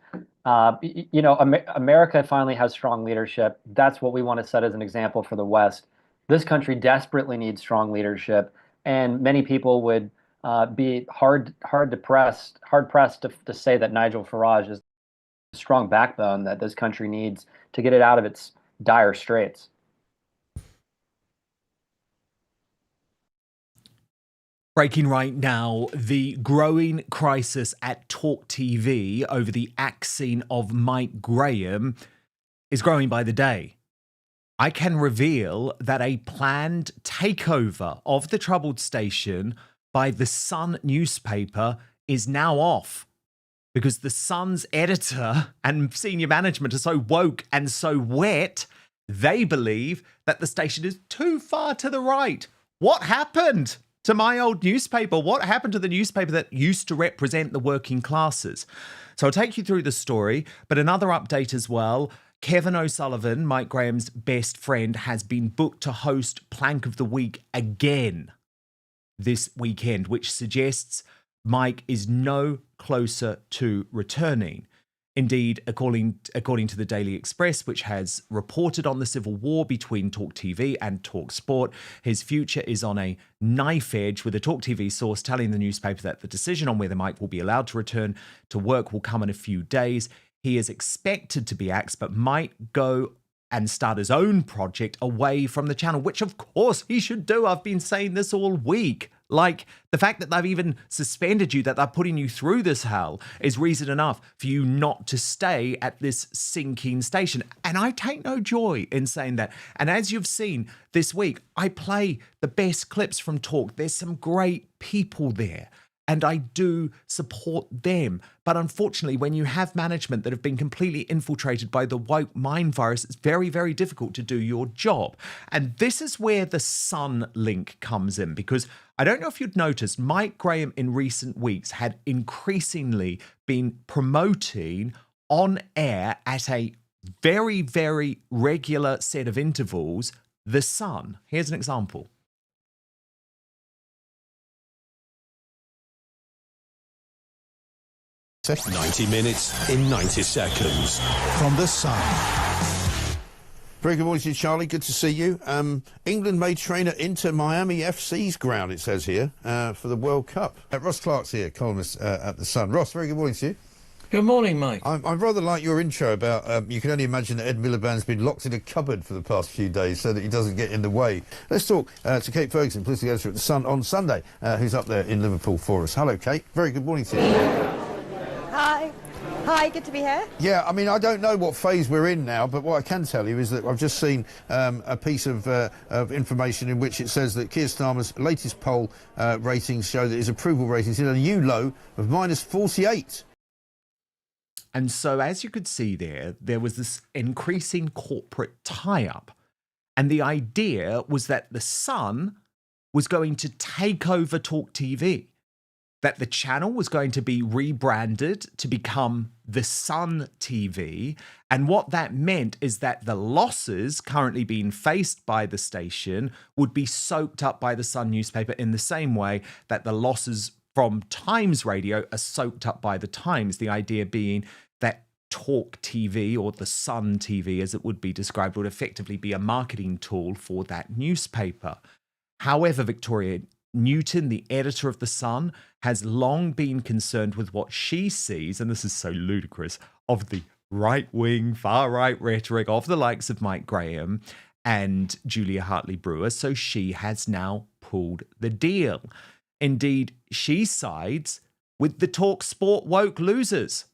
You know, America finally has strong leadership. That's what we want to set as an example for the West. This country desperately needs strong leadership, and many people would be hard pressed to say that Nigel Farage is a strong backbone that this country needs to get it out of its dire straits. Breaking right now, the growing crisis at Talk TV over the axing of Mike Graham is growing by the day. I can reveal that a planned takeover of the troubled station by the Sun newspaper is now off because the Sun's editor and senior management are so woke and so wet, they believe that the station is too far to the right. What happened to my old newspaper? What happened to the newspaper that used to represent the working classes? So I'll take you through the story, but another update as well. Kevin O'Sullivan, Mike Graham's best friend, has been booked to host Plank of the Week again this weekend, which suggests Mike is no closer to returning. Indeed, according to the Daily Express, which has reported on the civil war between Talk TV and Talk Sport, his future is on a knife edge, with a Talk TV source telling the newspaper that the decision on whether Mike will be allowed to return to work will come in a few days. He is expected to be axed, but might go and start his own project away from the channel, which of course he should do. I've been saying this all week. Like, the fact that they've even suspended you, that they're putting you through this hell, is reason enough for you not to stay at this sinking station. And I take no joy in saying that. And as you've seen this week, I play the best clips from Talk. There's some great people there, and I do support them. But unfortunately, when you have management that have been completely infiltrated by the woke mind virus, it's very, very difficult to do your job. And this is where the Sun link comes in, because I don't know if you'd noticed, Mike Graham in recent weeks had increasingly been promoting on air at a very, very regular set of intervals, the Sun. Here's an example. 90 minutes in 90 seconds from the Sun. Very good morning to you, Charlie. Good to see you. England may train at Inter Miami FC's ground, it says here, for the World Cup. Ross Clark's here, columnist at The Sun. Ross, very good morning to you. Good morning, Mike. I rather like your intro about you can only imagine that Ed Miliband's been locked in a cupboard for the past few days so that he doesn't get in the way. Let's talk to Kate Ferguson, political editor at The Sun on Sunday, who's up there in Liverpool for us. Hello, Kate. Very good morning to you. Hi. Hi, good to be here. Yeah, I mean, I don't know what phase we're in now, but what I can tell you is that I've just seen a piece of information in which it says that Keir Starmer's latest poll ratings show that his approval ratings hit a new low of -48. And so, as you could see there was this increasing corporate tie-up. And the idea was that The Sun was going to take over Talk TV, that the channel was going to be rebranded to become The Sun TV. And what that meant is that the losses currently being faced by the station would be soaked up by The Sun newspaper in the same way that the losses from Times Radio are soaked up by the Times. The idea being that Talk TV, or The Sun TV as it would be described, would effectively be a marketing tool for that newspaper. However, Victoria Newton, the editor of The Sun, has long been concerned with what she sees, and this is so ludicrous, of the right-wing, far-right rhetoric of the likes of Mike Graham and Julia Hartley-Brewer, so she has now pulled the deal. Indeed, she sides with the Talk Sport woke losers,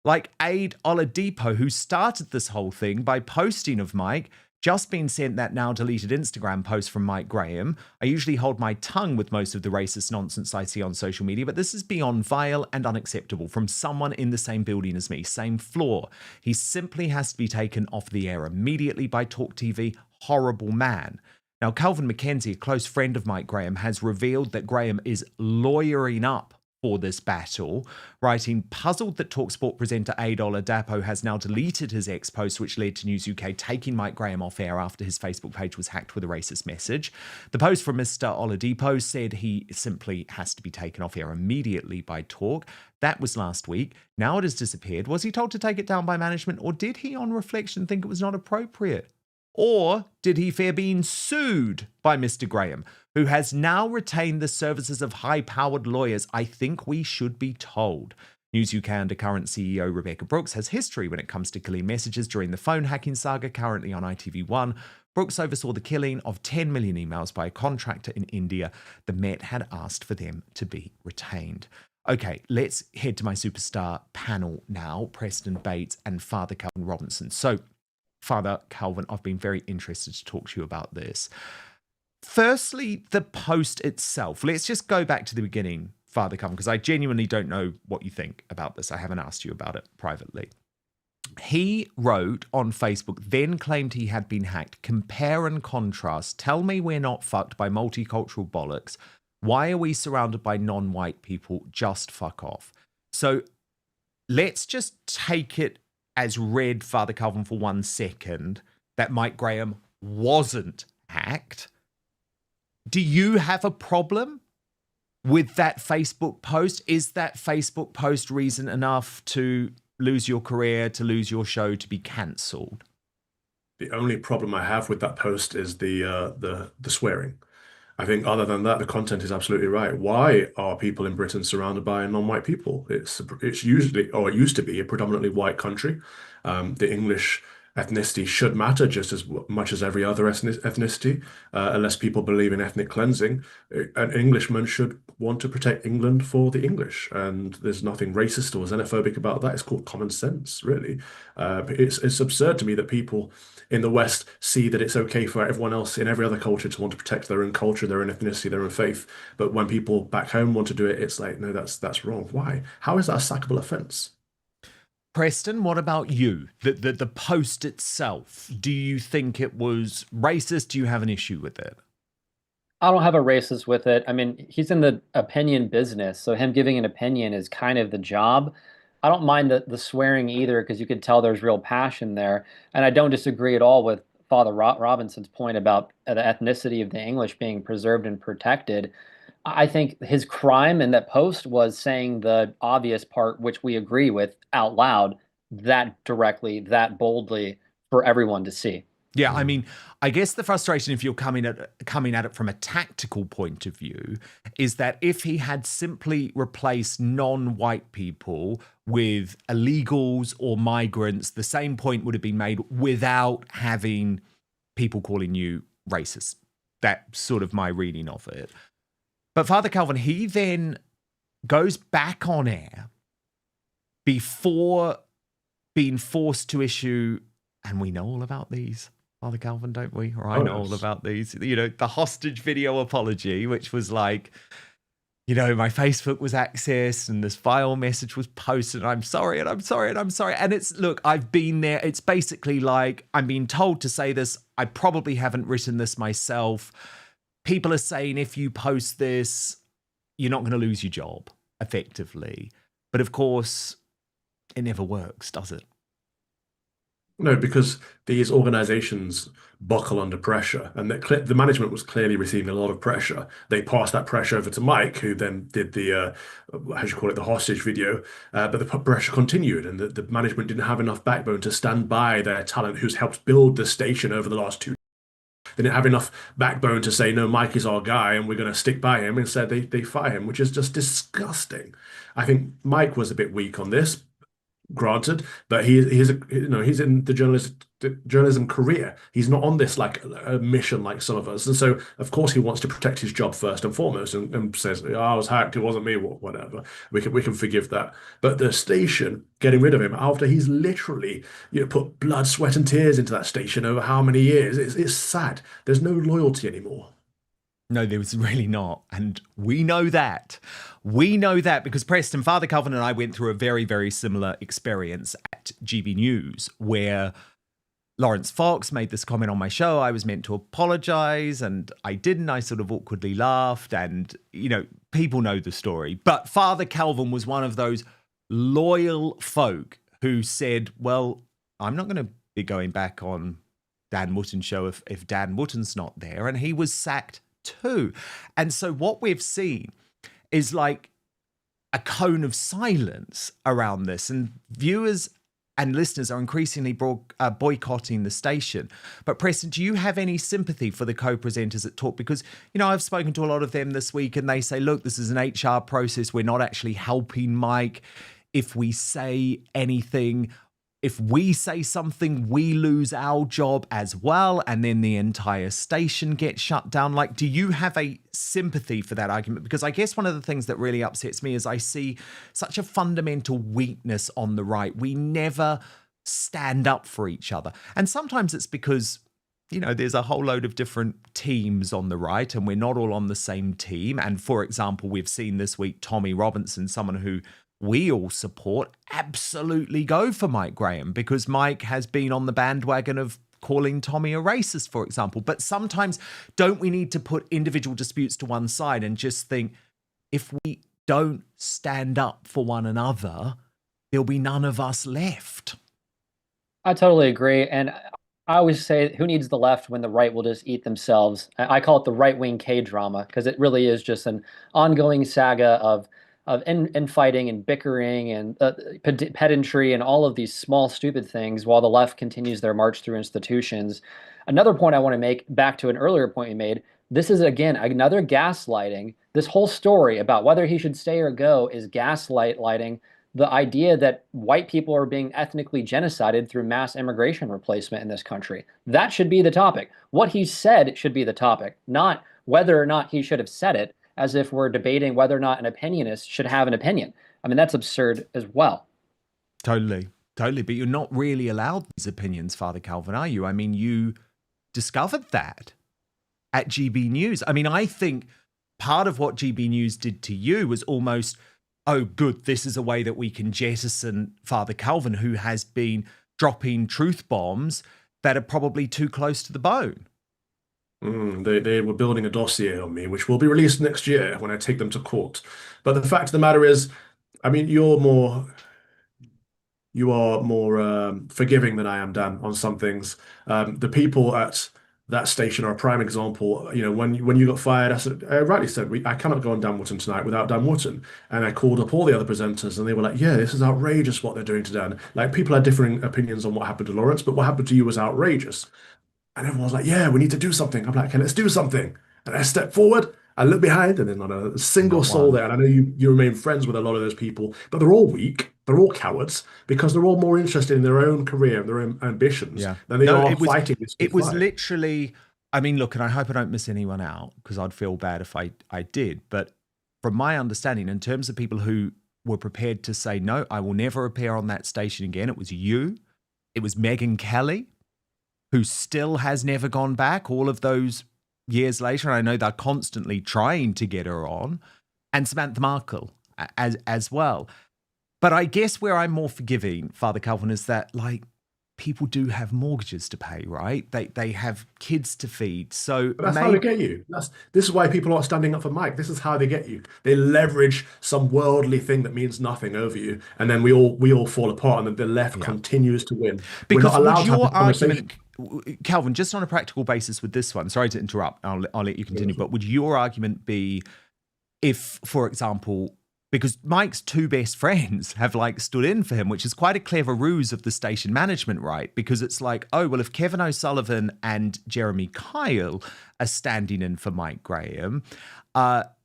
like Aid Oladipo, who started this whole thing by posting of Mike, just been sent that now deleted Instagram post from Mike Graham. I usually hold my tongue with most of the racist nonsense I see on social media, but this is beyond vile and unacceptable from someone in the same building as me, same floor. He simply has to be taken off the air immediately by Talk TV. Horrible man. Now, Calvin McKenzie, a close friend of Mike Graham, has revealed that Graham is lawyering up for this battle, writing, puzzled that TalkSport presenter Aid Oladipo has now deleted his ex-post, which led to News UK taking Mike Graham off air after his Facebook page was hacked with a racist message. The post from Mr. Oladipo said he simply has to be taken off air immediately by Talk. That was last week. Now it has disappeared. Was he told to take it down by management, or did he, on reflection, think it was not appropriate? Or did he fear being sued by Mr. Graham, who has now retained the services of high-powered lawyers? I think we should be told. News UK undercurrent CEO Rebecca Brooks has history when it comes to killing messages during the phone hacking saga, currently on ITV1. Brooks oversaw the killing of 10 million emails by a contractor in India. The Met had asked for them to be retained. Okay, let's head to my superstar panel now, Preston Bates and Father Calvin Robinson. So, Father Calvin, I've been very interested to talk to you about this. Firstly, the post itself. Let's just go back to the beginning, Father Calvin, because I genuinely don't know what you think about this. I haven't asked you about it privately. He wrote on Facebook, then claimed he had been hacked. Compare and contrast. Tell me we're not fucked by multicultural bollocks. Why are we surrounded by non-white people? Just fuck off. So let's just take it as read, Father Calvin, for 1 second, that Mike Graham wasn't hacked. Do you have a problem with that Facebook post? Is that Facebook post reason enough to lose your career, to lose your show, to be cancelled? The only problem I have with that post is the swearing. I think other than that, the content is absolutely right. Why are people in Britain surrounded by non-white people? It's usually, or it used to be, a predominantly white country. The English ethnicity should matter just as much as every other ethnicity, unless people believe in ethnic cleansing. An Englishman should want to protect England for the English, and there's nothing racist or xenophobic about that. It's called common sense, really. It's absurd to me that people in the West see that it's okay for everyone else in every other culture to want to protect their own culture, their own ethnicity, their own faith. But when people back home want to do it, it's like, no, that's wrong. Why? How is that a sackable offence? Preston, what about you? The post itself, do you think it was racist? Do you have an issue with it? I don't have a racist with it. I mean, he's in the opinion business, so him giving an opinion is kind of the job. I don't mind the swearing either, because you could tell there's real passion there. And I don't disagree at all with Father Robinson's point about the ethnicity of the English being preserved and protected. I think his crime in that post was saying the obvious part, which we agree with, out loud, that directly, that boldly, for everyone to see. Yeah, I mean, I guess the frustration, if you're coming at it from a tactical point of view, is that if he had simply replaced non-white people with illegals or migrants, the same point would have been made without having people calling you racist. That's sort of my reading of it. But Father Calvin, he then goes back on air before being forced to issue, and we know all about these, Father Calvin, don't we? Or I know all about these. You know, the hostage video apology, which was like, you know, my Facebook was accessed and this vile message was posted. And I'm sorry, and I'm sorry, and I'm sorry. And it's, look, I've been there. It's basically like, I'm being told to say this. I probably haven't written this myself. People are saying if you post this, you're not going to lose your job, effectively. But of course, it never works, does it? No, because these organizations buckle under pressure, and the management was clearly receiving a lot of pressure. They passed that pressure over to Mike, who then did the, how do you call it, the hostage video. But the pressure continued, and the management didn't have enough backbone to stand by their talent who's helped build the station over the last 2 years. They didn't have enough backbone to say, no, Mike is our guy and we're going to stick by him. Instead, they fire him, which is just disgusting. I think Mike was a bit weak on this, granted, but he's in the journalism career. He's not on this like a mission like some of us, and so of course he wants to protect his job first and foremost, and says, oh, I was hacked, it wasn't me, whatever. We can forgive that. But the station getting rid of him after he's literally put blood, sweat, and tears into that station over how many years? It's sad. There's no loyalty anymore. No, there was really not. And we know that. We know that because Preston, Father Calvin and I went through a very, very similar experience at GB News where Lawrence Fox made this comment on my show. I was meant to apologize and I didn't. I sort of awkwardly laughed and, you know, people know the story. But Father Calvin was one of those loyal folk who said, well, I'm not going to be going back on Dan Wootton's show if Dan Wootton's not there. And he was sacked too. And so what we've seen is like a cone of silence around this, and viewers and listeners are increasingly boycotting the station. But Preston, do you have any sympathy for the co-presenters at Talk? Because, you know, I've spoken to a lot of them this week and they say, look, this is an HR process. We're not actually helping Mike. If we say anything, if we say something, we lose our job as well, and then the entire station gets shut down. Like, do you have a sympathy for that argument? Because I guess one of the things that really upsets me is I see such a fundamental weakness on the right. We never stand up for each other. And sometimes it's because, you know, there's a whole load of different teams on the right and we're not all on the same team. And for example, we've seen this week Tommy Robinson, someone who we all support, absolutely go for Mike Graham because Mike has been on the bandwagon of calling Tommy a racist, for example. But sometimes don't we need to put individual disputes to one side and just think, if we don't stand up for one another, there'll be none of us left. I totally agree. And I always say, who needs the left when the right will just eat themselves? I call it the right-wing K-drama because it really is just an ongoing saga of infighting and bickering and pedantry and all of these small, stupid things while the left continues their march through institutions. Another point I want to make, back to an earlier point you made, this is, again, another gaslighting. This whole story about whether he should stay or go is gaslighting the idea that white people are being ethnically genocided through mass immigration replacement in this country. That should be the topic. What he said should be the topic, not whether or not he should have said it, as if we're debating whether or not an opinionist should have an opinion. I mean, that's absurd as well. Totally. But you're not really allowed these opinions, Father Calvin, are you? I mean, you discovered that at GB News. I mean, I think part of what GB News did to you was almost, oh, good, this is a way that we can jettison Father Calvin, who has been dropping truth bombs that are probably too close to the bone. They were building a dossier on me, which will be released next year when I take them to court. But the fact of the matter is, I mean, you are more forgiving than I am, Dan, on some things. The people at that station are a prime example. You know, when you got fired, I rightly said, I cannot go on Dan Wootton tonight without Dan Wootton. And I called up all the other presenters and they were like, yeah, this is outrageous what they're doing to Dan. Like, people had differing opinions on what happened to Lawrence, but what happened to you was outrageous. And everyone's like, yeah, we need to do something. I'm like, okay, let's do something. And I step forward, I look behind, and there's not a single soul there. And I know you remain friends with a lot of those people, but they're all weak. They're all cowards because they're all more interested in their own career and their own ambitions than they are fighting this big It was fight. literally, I mean, look, and I hope I don't miss anyone out because I'd feel bad if I did. But from my understanding, in terms of people who were prepared to say, no, I will never appear on that station again, it was you. It was Megyn Kelly, who still has never gone back all of those years later. And I know they're constantly trying to get her on, and Samantha Markle as well. But I guess where I'm more forgiving, Father Calvin, is that like people do have mortgages to pay, right? They have kids to feed. So But that's how they get you. This is why people aren't standing up for Mike. This is how they get you. They leverage some worldly thing that means nothing over you, and then we all fall apart, and then the left continues to win. Because we're not allowed would to have your the conversation. argument, Calvin, just on a practical basis with this one, sorry to interrupt, I'll let you continue, but would your argument be if, for example, because Mike's two best friends have like stood in for him, which is quite a clever ruse of the station management, right? Because it's like, oh, well, if Kevin O'Sullivan and Jeremy Kyle are standing in for Mike Graham,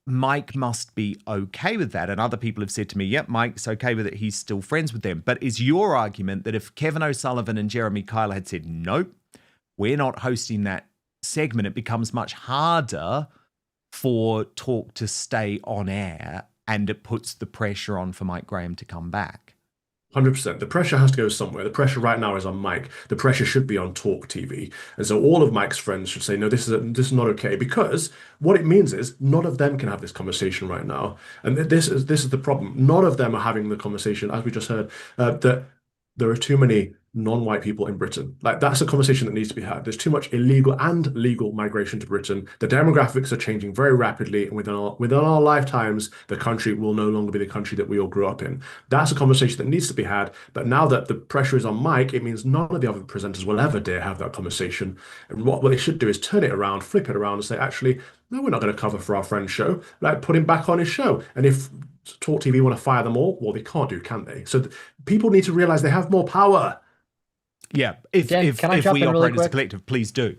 Mike must be okay with that. And other people have said to me, yep, Mike's okay with it. He's still friends with them. But is your argument that if Kevin O'Sullivan and Jeremy Kyle had said, nope, we're not hosting that segment, it becomes much harder for talk to stay on air, and it puts the pressure on for Mike Graham to come back? 100%. The pressure has to go somewhere. The pressure right now is on Mike. The pressure should be on Talk TV. And so all of Mike's friends should say, no, this is not okay. Because what it means is none of them can have this conversation right now. And this is the problem. None of them are having the conversation, as we just heard, that there are too many non-white people in Britain. Like, that's a conversation that needs to be had. There's too much illegal and legal migration to Britain. The demographics are changing very rapidly, and within our lifetimes, the country will no longer be the country that we all grew up in. That's a conversation that needs to be had. But now that the pressure is on Mike, it means none of the other presenters will ever dare have that conversation. And what they should do is turn it around, flip it around, and say, actually, no, we're not going to cover for our friend's show. Like, put him back on his show. And if Talk TV want to fire them all, well, they can't do, can they? So people need to realize they have more power. Yeah, if we operate as a collective, please do.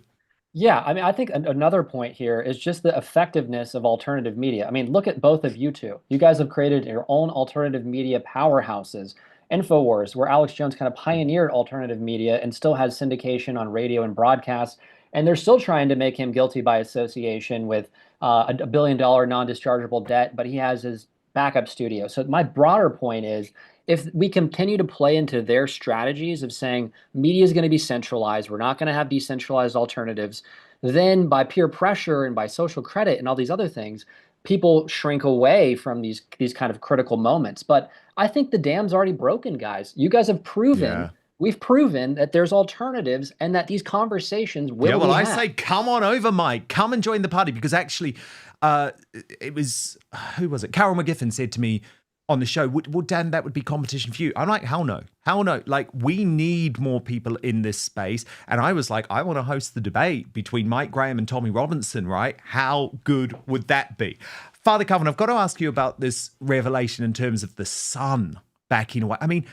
Yeah, I mean, I think another point here is just the effectiveness of alternative media. I mean, look at both of you two. You guys have created your own alternative media powerhouses. InfoWars, where Alex Jones kind of pioneered alternative media and still has syndication on radio and broadcast. And they're still trying to make him guilty by association with a $1 billion non-dischargeable debt, but he has his backup studio. So my broader point is, if we continue to play into their strategies of saying media is going to be centralized, we're not going to have decentralized alternatives, then by peer pressure and by social credit and all these other things, people shrink away from these kind of critical moments. But I think the dam's already broken, guys. You guys have proven, we've proven that there's alternatives and that these conversations will be I had. say, come on over, Mike. Come and join the party, because actually, it was, who was it? Carol McGiffin said to me on the show, well, Dan, that would be competition for you. I'm like, hell no. Hell no. Like, we need more people in this space. And I was like, I want to host the debate between Mike Graham and Tommy Robinson, right? How good would that be? Father Calvin, I've got to ask you about this revelation in terms of the Sun backing away. I mean,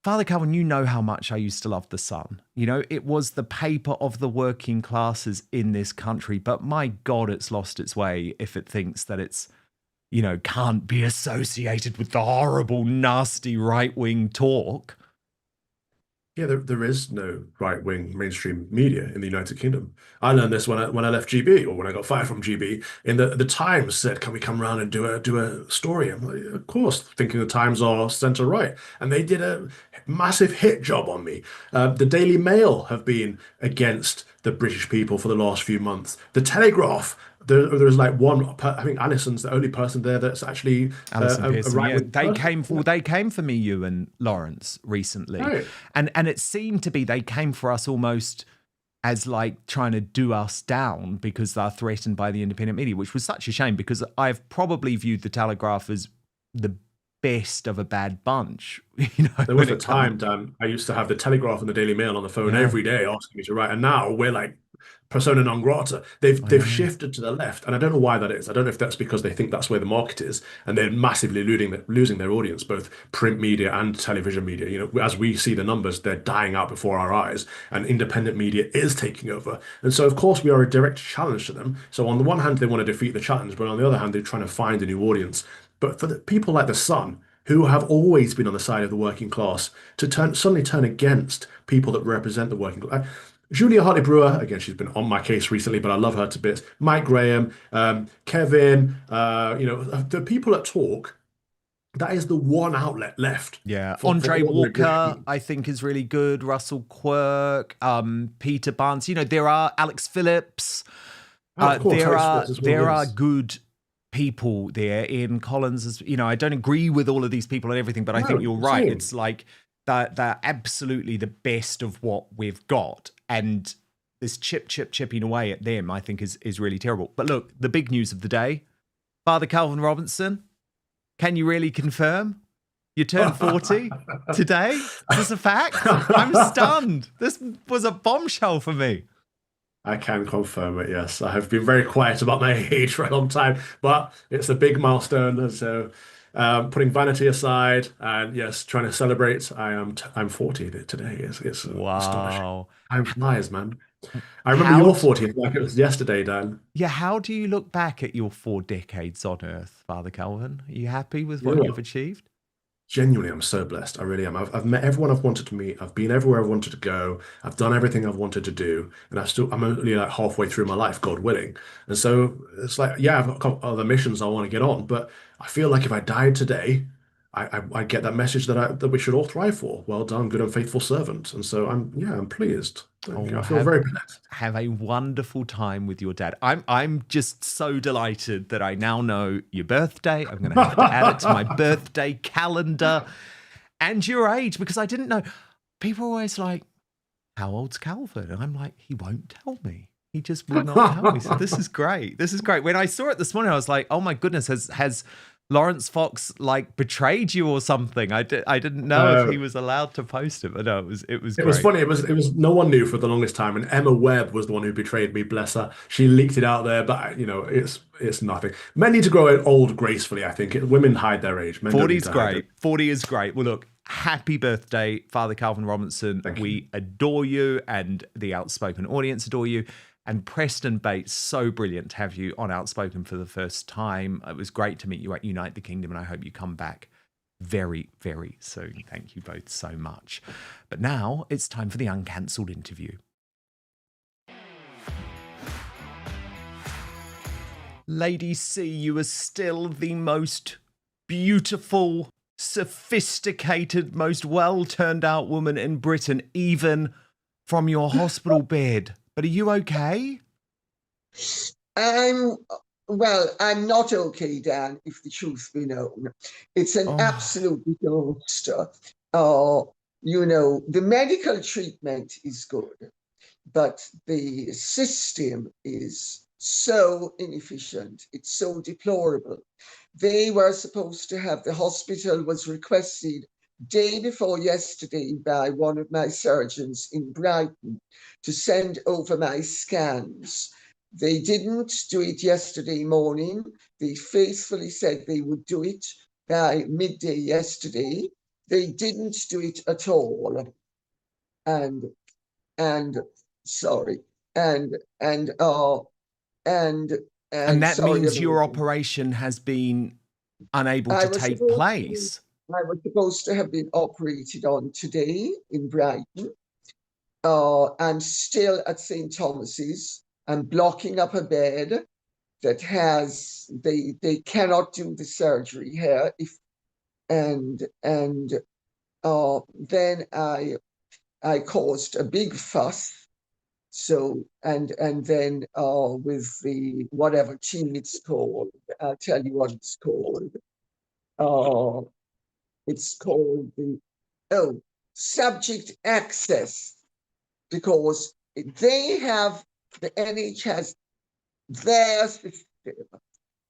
Father Calvin, you know how much I used to love the Sun. You know, it was the paper of the working classes in this country. But my God, it's lost its way if it thinks that it's, you know, can't be associated with the horrible, nasty right-wing talk. Yeah, there is no right-wing mainstream media in the United Kingdom. I learned this when I left GB, or when I got fired from GB. In the Times said, "Can we come around and do a story?" I'm like, of course, thinking the Times are centre right, and they did a massive hit job on me. The Daily Mail have been against the British people for the last few months. The Telegraph. There's like one. I think Alison's the only person there that's actually Alison Pearson, right-wing person. They came for me, you and Lawrence recently, Right. and it seemed to be they came for us almost as like trying to do us down because they're threatened by the independent media, which was such a shame, because I've probably viewed the Telegraph as the best of a bad bunch. You know, There was a time, Dan, I used to have the Telegraph and the Daily Mail on the phone every day asking me to write, and now we're like persona non grata. They've shifted to the left, and I don't know why that is. I don't know if that's because they think that's where the market is, and they're massively losing their audience, both print media and television media. You know, as we see the numbers, they're dying out before our eyes, and independent media is taking over. And so, of course, we are a direct challenge to them. So on the one hand, they want to defeat the challenge, but on the other hand, they're trying to find a new audience. But for the people like the Sun, who have always been on the side of the working class, to suddenly turn against people that represent the working class. Julia Hartley-Brewer, again, she's been on my case recently, but I love her to bits. Mike Graham, Kevin, the people that talk, that is the one outlet left. Yeah, Andre Walker, I think, is really good. Russell Quirk, Peter Barnes. You know, there are Alex Phillips. There are good people there. Ian Collins is, you know, I don't agree with all of these people and everything, but I think you're right. Same. It's like they're absolutely the best of what we've got. And this chipping away at them, I think, is really terrible. But look, the big news of the day, Father Calvin Robinson, can you really confirm you turned 40 today? Is this a fact? I'm stunned. This was a bombshell for me. I can confirm it, yes. I have been very quiet about my age for a long time, but it's a big milestone. So putting vanity aside and, yes, trying to celebrate, I'm 40 today. It's astonishing. Time flies, man. I remember your 40th like it was yesterday, Dan. Yeah, how do you look back at your 4 decades on Earth, Father Calvin? Are you happy with what you've achieved? Genuinely, I'm so blessed. I really am. I've met everyone I've wanted to meet. I've been everywhere I've wanted to go. I've done everything I've wanted to do. And I'm only like halfway through my life, God willing. And so it's like, yeah, I've got other missions I want to get on. But I feel like if I died today, I get that message that we should all thrive for. Well done, good and faithful servant. And so I'm pleased. I feel very blessed. Have a wonderful time with your dad. I'm just so delighted that I now know your birthday. I'm going to have to add it to my birthday calendar and your age, because I didn't know. People are always like, how old's Calvin? And I'm like, he won't tell me. He just will not tell me. So this is great. This is great. When I saw it this morning, I was like, oh my goodness, has Lawrence Fox like betrayed you or something? I didn't know if he was allowed to post it, but no, it was great. It was funny. It was no one knew for the longest time, and Emma Webb was the one who betrayed me. Bless her. She leaked it out there, but you know, it's nothing. Men need to grow old gracefully. I think women hide their age. 40 is great. 40 is great. Well, look, happy birthday, Father Calvin Robinson. We adore you, and the Outspoken audience adore you. And Preston Bates, so brilliant to have you on Outspoken for the first time. It was great to meet you at Unite the Kingdom, and I hope you come back very, very soon. Thank you both so much. But now it's time for the uncancelled interview. Lady C, you are still the most beautiful, sophisticated, most well-turned-out woman in Britain, even from your hospital bed. But are you okay? I'm not okay, Dan, if the truth be known. It's an absolute disaster. The medical treatment is good, but the system is so inefficient. It's so deplorable. They were supposed to have, the hospital was requested day before yesterday by one of my surgeons in Brighton to send over my scans. They didn't do it yesterday morning. They faithfully said they would do it by midday yesterday. They didn't do it at all. And that means your operation has been unable to take place. I was supposed to have been operated on today in Brighton. I'm still at St. Thomas's. I'm blocking up a bed that has, they cannot do the surgery here. Then I caused a big fuss. So, and then with the, whatever team it's called, I'll tell you what it's called. It's called the subject access, because they have, the NHS, their system,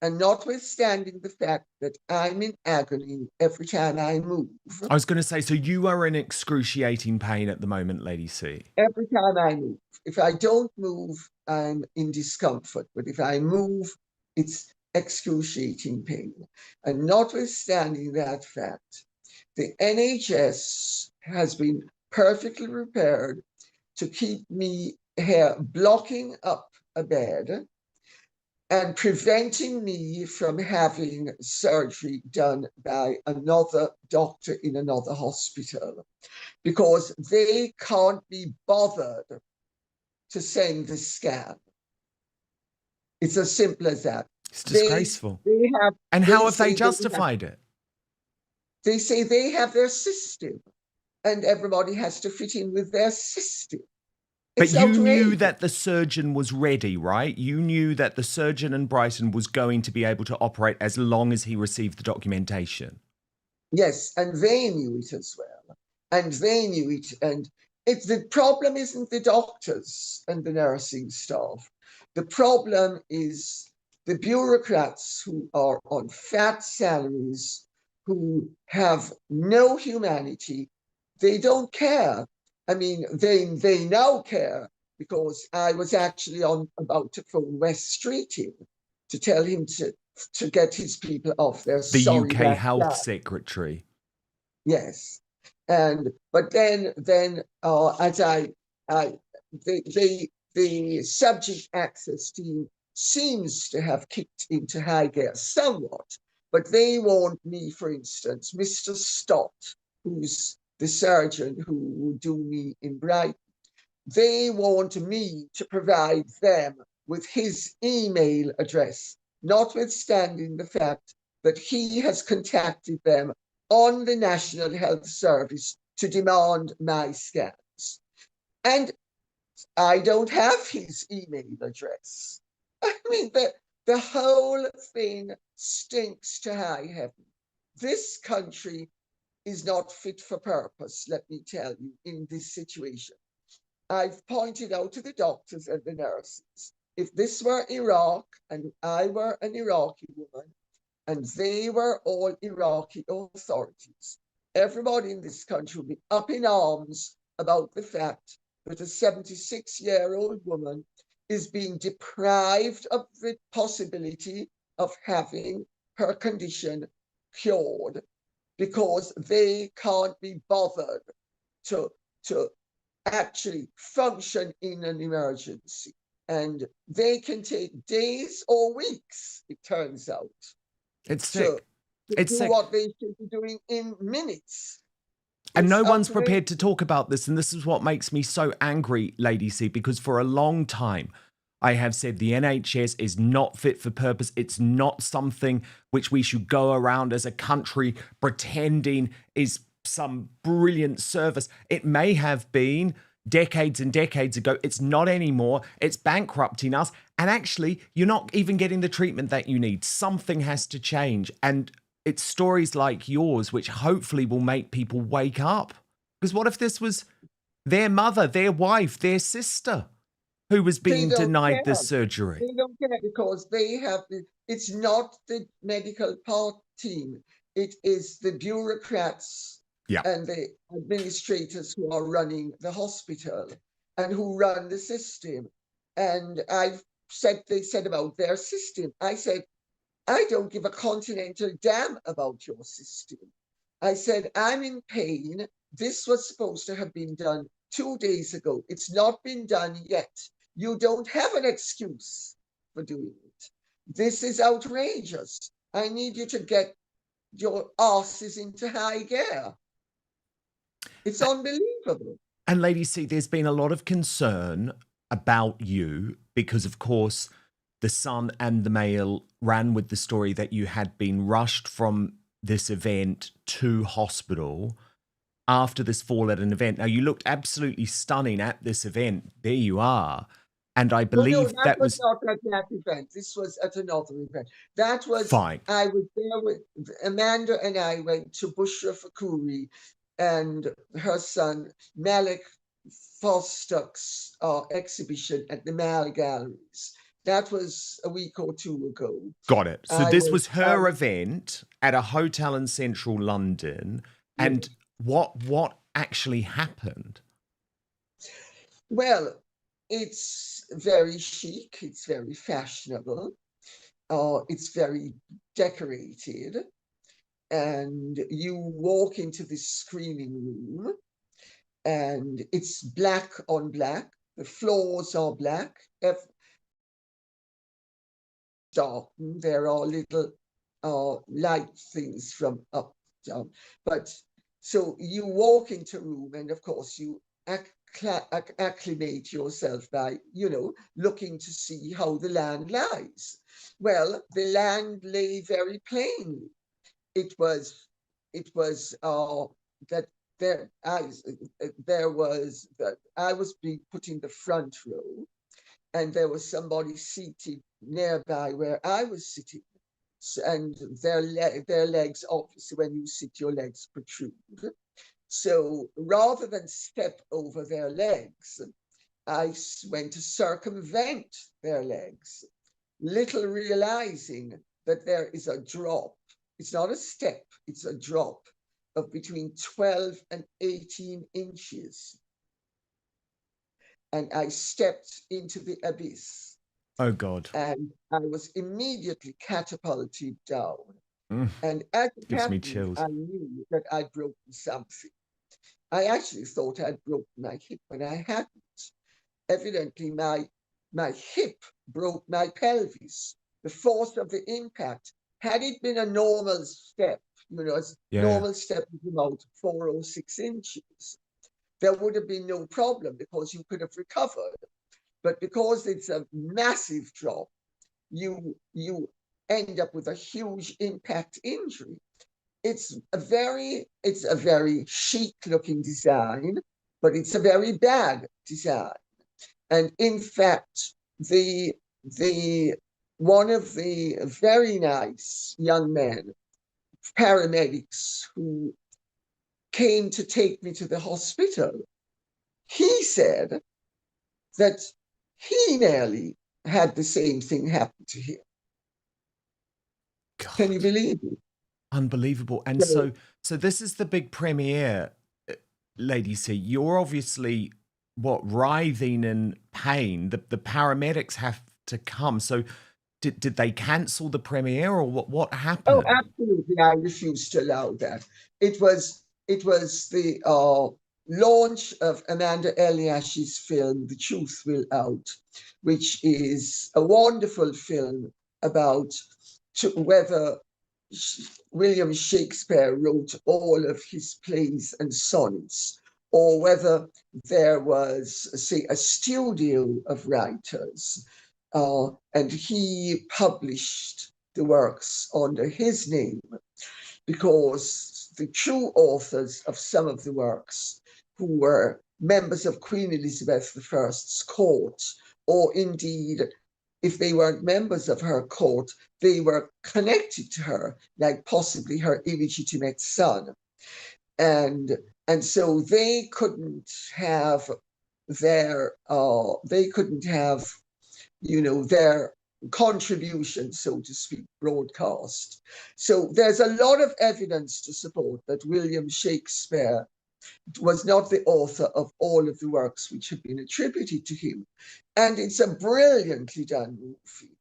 And notwithstanding the fact that I'm in agony every time I move. I was going to say, so you are in excruciating pain at the moment, Lady C. Every time I move. If I don't move, I'm in discomfort. But if I move, it's excruciating pain. And notwithstanding that fact, the NHS has been perfectly prepared to keep me here blocking up a bed and preventing me from having surgery done by another doctor in another hospital, because they can't be bothered to send the scan. It's as simple as that. It's disgraceful. And how have they justified it? They say they have their system and everybody has to fit in with their system. But you knew that the surgeon was ready, right? You knew that the surgeon in Brighton was going to be able to operate as long as he received the documentation. Yes, and they knew it as well. And they knew it. And the problem isn't the doctors and the nursing staff. The problem is the bureaucrats who are on fat salaries, who have no humanity. They don't care. I mean, they now care, because I was actually about to phone West Street in to tell him to get his people off their The UK Health Secretary. Yes, but then as the subject access team seems to have kicked into high gear somewhat, but they want me, for instance, Mr. Stott, who's the surgeon who would do me in Brighton. They want me to provide them with his email address, notwithstanding the fact that he has contacted them on the National Health Service to demand my scans. And I don't have his email address. I mean, the whole thing stinks to high heaven. This country is not fit for purpose, let me tell you, in this situation. I've pointed out to the doctors and the nurses, if this were Iraq and I were an Iraqi woman and they were all Iraqi authorities, everybody in this country would be up in arms about the fact that a 76-year-old woman is being deprived of the possibility of having her condition cured, because they can't be bothered to actually function in an emergency. And they can take days or weeks, it turns out. It's sick. It's sick. What they should be doing in minutes. And no one's prepared to talk about this. And this is what makes me so angry, Lady C, because for a long time, I have said the NHS is not fit for purpose. It's not something which we should go around as a country pretending is some brilliant service. It may have been decades and decades ago. It's not anymore. It's bankrupting us. And actually, you're not even getting the treatment that you need. Something has to change. And it's stories like yours which hopefully will make people wake up. Because what if this was their mother, their wife, their sister who was being denied this surgery? They don't care, because they have it's not the medical part team. It is the bureaucrats and the administrators who are running the hospital and who run the system. And they said about their system, I said, I don't give a continental damn about your system. I said, I'm in pain. This was supposed to have been done 2 days ago. It's not been done yet. You don't have an excuse for doing it. This is outrageous. I need you to get your asses into high gear. It's unbelievable. And Lady C, there's been a lot of concern about you because, of course, the Sun and the Mail ran with the story that you had been rushed from this event to hospital after this fall at an event. Now, you looked absolutely stunning at this event. There you are. And I believe that was not at that event. This was at another event. That was fine. I was there with Amanda, and I went to Bushra Fakuri and her son Malik Fostock's exhibition at the Mal Galleries. that was a week or two ago. Got it. So this was her I- event at a hotel in central London. And what actually happened? Well, it's very chic, it's very fashionable, it's very decorated, and you walk into this screening room, and it's black on black. The floors are black. Dark. There are little light things from up down. But so you walk into a room, and of course you acclimate yourself by, looking to see how the land lies. Well, the land lay very plainly. It was that I was being put in the front row, and there was somebody seated nearby where I was sitting, and their legs, obviously when you sit, your legs protrude. So rather than step over their legs, I went to circumvent their legs, little realizing that there is a drop. It's not a step, it's a drop of between 12 and 18 inches. And I stepped into the abyss. Oh, God. And I was immediately catapulted down. Mm. And as it Gives me happened, chills. I knew that I'd broken something. I actually thought I'd broken my hip, but I hadn't. Evidently, my hip broke my pelvis. The force of the impact, had it been a normal step, normal step is about 4 or 6 inches, there would have been no problem because you could have recovered. But because it's a massive drop, you end up with a huge impact injury. It's a very chic looking design, but it's a very bad design. And in fact, one of the very nice young men, paramedics, who came to take me to the hospital, he said that he nearly had the same thing happen to him. God. Can you believe it? Unbelievable. And so this is the big premiere, Lady C. You're obviously writhing in pain. The paramedics have to come. So did they cancel the premiere, or what happened? Oh, absolutely. I refused to allow that. It was the launch of Amanda Eliash's film, The Truth Will Out, which is a wonderful film about whether William Shakespeare wrote all of his plays and sonnets, or whether there was, say, a studio of writers, and he published the works under his name, because the true authors of some of the works, who were members of Queen Elizabeth I's court, or indeed, if they weren't members of her court, they were connected to her, like possibly her illegitimate son. And so they couldn't have their their contribution, so to speak, broadcast. So there's a lot of evidence to support that William Shakespeare was not the author of all of the works which have been attributed to him. And it's a brilliantly done movie.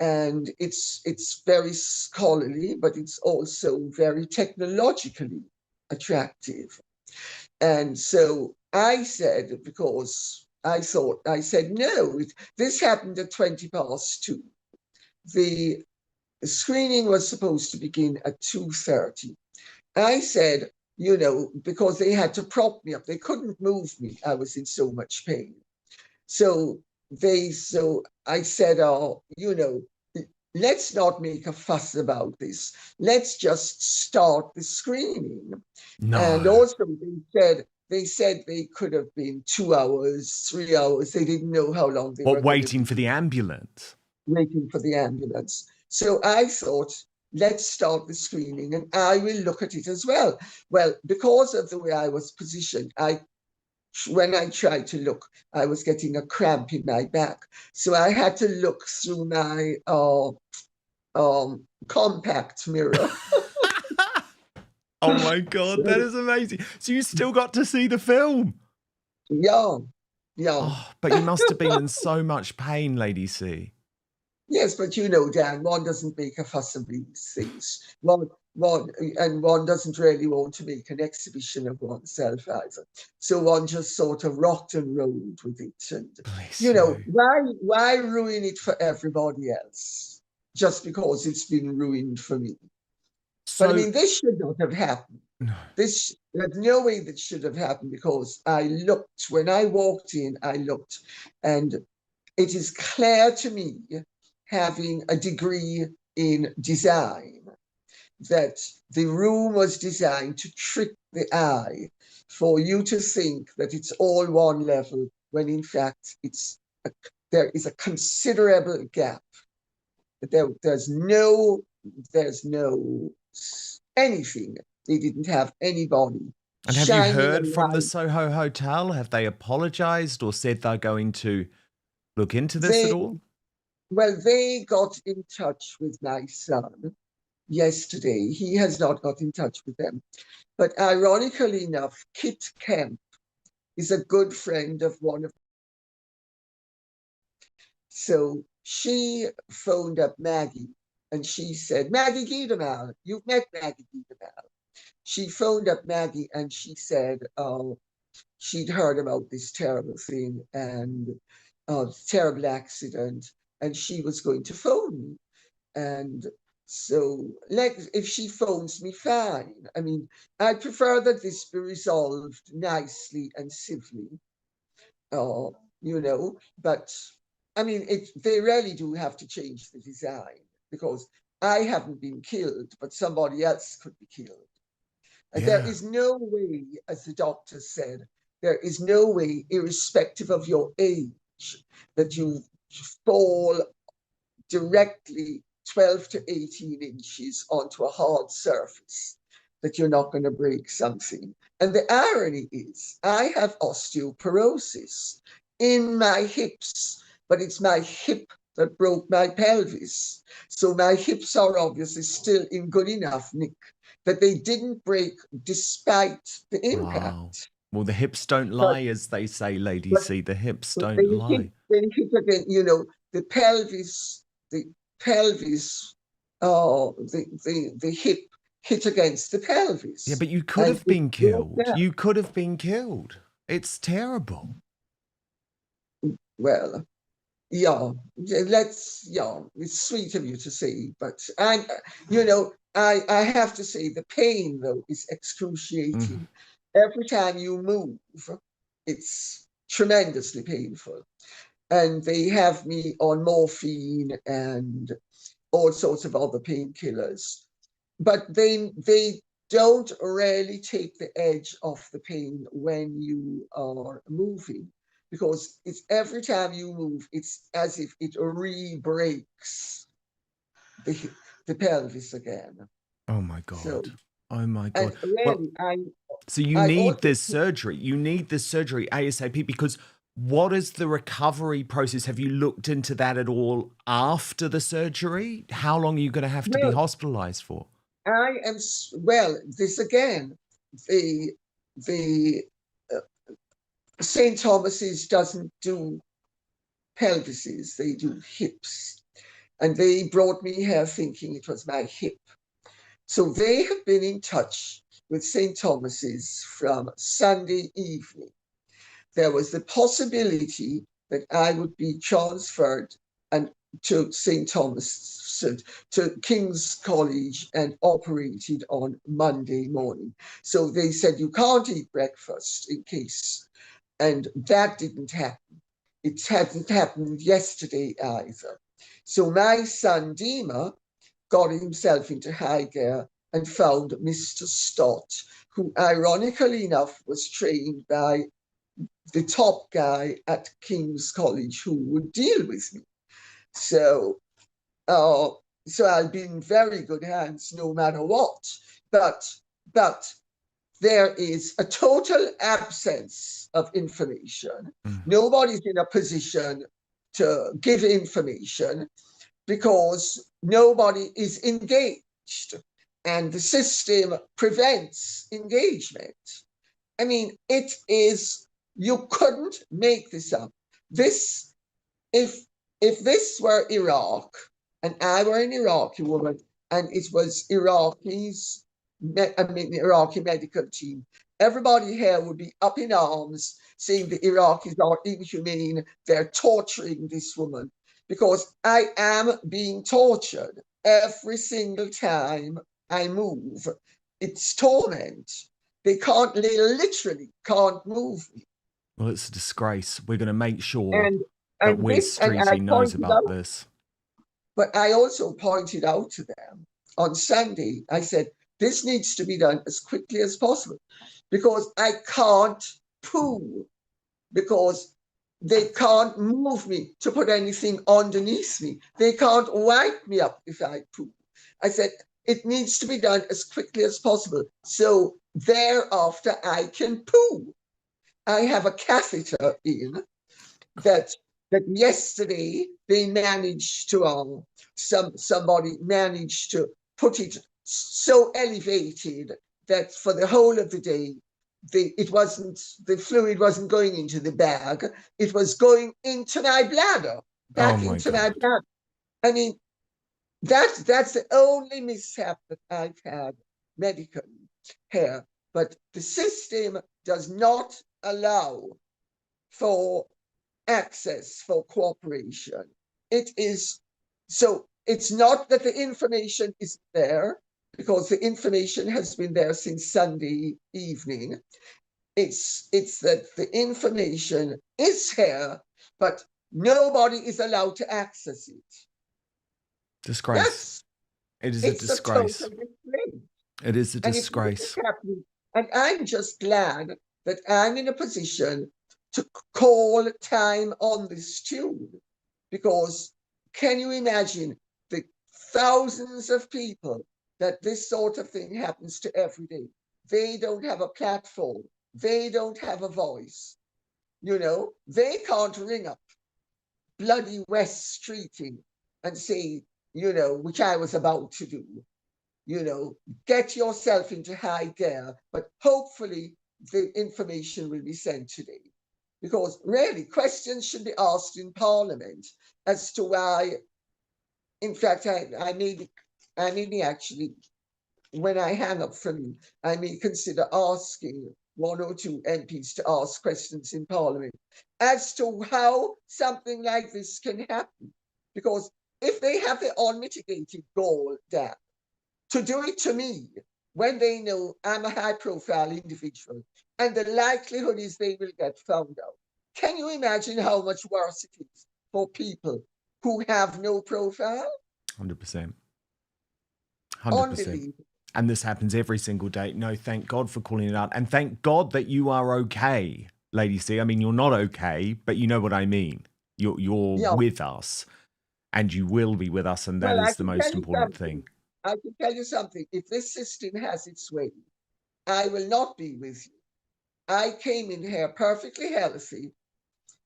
And it's very scholarly, but it's also very technologically attractive. And so I said, because I said, no, this happened at 2:20. The screening was supposed to begin at 2:30. I said, because they had to prop me up. They couldn't move me. I was in so much pain. So I said, let's not make a fuss about this. Let's just start the screening. No. And also they said they could have been 2 hours, 3 hours. They didn't know how long they were waiting for the ambulance. Waiting for the ambulance. So I thought, let's start the screening and I will look at it as well. Well, because of the way I was positioned, I when I tried to look, I was getting a cramp in my back. So I had to look through my compact mirror. Oh my God, that is amazing. So you still got to see the film? Yeah, yeah. Oh, but you must have been in so much pain, Lady C. Yes, but you know, Dan, one doesn't make a fuss of these things. One doesn't really want to make an exhibition of oneself either. So one just sort of rocked and rolled with it. And, you know, why ruin it for everybody else just because it's been ruined for me? So, but I mean, this should not have happened. There's no way that should have happened, because I looked, when I walked in, I looked, and it is clear to me, having a degree in design, that the room was designed to trick the eye for you to think that it's all one level, when in fact there is a considerable gap. There's no anything. They didn't have anybody. And have you heard from the Soho Hotel? Have they apologized or said they're going to look into this at all? Well, they got in touch with my son yesterday. He has not got in touch with them. But ironically enough, Kit Kemp is a good friend of one of them. So she phoned up Maggie, and she said, Maggie Giedemal, you've met Maggie Giedemal. She phoned up Maggie, and she said she'd heard about this terrible thing and terrible accident, and she was going to phone me. And so, if she phones me, fine. I mean, I prefer that this be resolved nicely and civilly, you know, but I mean, they really do have to change the design, because I haven't been killed, but somebody else could be killed. And there is no way, as the doctor said, there is no way, irrespective of your age, that you fall directly 12 to 18 inches onto a hard surface, that you're not going to break something. And the irony is, I have osteoporosis in my hips, but it's my hip that broke my pelvis. So my hips are obviously still in good enough nick that they didn't break despite the impact. Wow. Well, the hips don't lie, as they say, Lady C. The hips don't lie. They hit again, you know, the hip hit against the pelvis. Yeah, but you could have been killed. You could have been killed. It's terrible. Well, yeah, it's sweet of you to say, but you know, I have to say the pain, though, is excruciating. Every time you move, it's tremendously painful. And they have me on morphine and all sorts of other painkillers. But they don't really take the edge off the pain when you are moving, because it's every time you move, it's as if it re-breaks the pelvis again. Oh my God. So, oh my God. Really, so you need this surgery. You need this surgery ASAP, because what is the recovery process? Have you looked into that at all after the surgery? How long are you going to have to be hospitalized for? I am, well, this again, the St. Thomas's doesn't do pelvises, they do hips. And they brought me here thinking it was my hip. So they have been in touch with St. Thomas's from Sunday evening. There was the possibility that I would be transferred to St. Thomas, to King's College, and operated on Monday morning. So they said, you can't eat breakfast in case. And that didn't happen. It hadn't happened yesterday either. So my son, Dima, got himself into high gear and found Mr. Stott, who ironically enough was trained by the top guy at King's College who would deal with me. So I'll be in very good hands no matter what. But there is a total absence of information. Nobody's in a position to give information because nobody is engaged, and the system prevents engagement. I mean, it is, you couldn't make this up. This, if this were Iraq, and I were an Iraqi woman, and it was Iraqi medical team, everybody here would be up in arms saying the Iraqis are inhumane, they're torturing this woman, because I am being tortured every single time I move. It's torment. They literally can't move me. Well, it's a disgrace. We're going to make sure that this, West Streety knows about this. But I also pointed out to them on Sunday, I said, this needs to be done as quickly as possible, because I can't poo, because they can't move me to put anything underneath me. They can't wipe me up if I poo. I said, it needs to be done as quickly as possible, so thereafter I can poo. I have a catheter in that yesterday they managed to, somebody managed to put it so elevated that for the whole of the day, the fluid wasn't going into the bag, it was going into my bladder, back into my bladder. I mean, that's the only mishap that I've had medically here. But the system does not allow for access, for cooperation. It is, so it's not that the information is there, because the information has been there since Sunday evening. It's that the information is here, but nobody is allowed to access it. Disgrace. It is a disgrace. It is a disgrace. And I'm just glad that I'm in a position to call time on this tune, because can you imagine the thousands of people that this sort of thing happens to every day? They don't have a platform. They don't have a voice. You know, they can't ring up bloody West Streety and say, you know, which I was about to do, you know, get yourself into high gear, but hopefully the information will be sent today. Because really, questions should be asked in Parliament as to why, in fact, I may actually, when I hang up from you, I may consider asking one or two MPs to ask questions in Parliament as to how something like this can happen. Because if they have the unmitigated gall, Dan, to do it to me when they know I'm a high-profile individual, and the likelihood is they will get found out. Can you imagine how much worse it is for people who have no profile? 100%. 100%. And this happens every single day. No, thank God for calling it out. And thank God that you are okay, Lady C. I mean, you're not okay, but you know what I mean. You're with us, and you will be with us, and that is the most important thing. I can tell you something. If this system has its way, I will not be with you. I came in here perfectly healthy,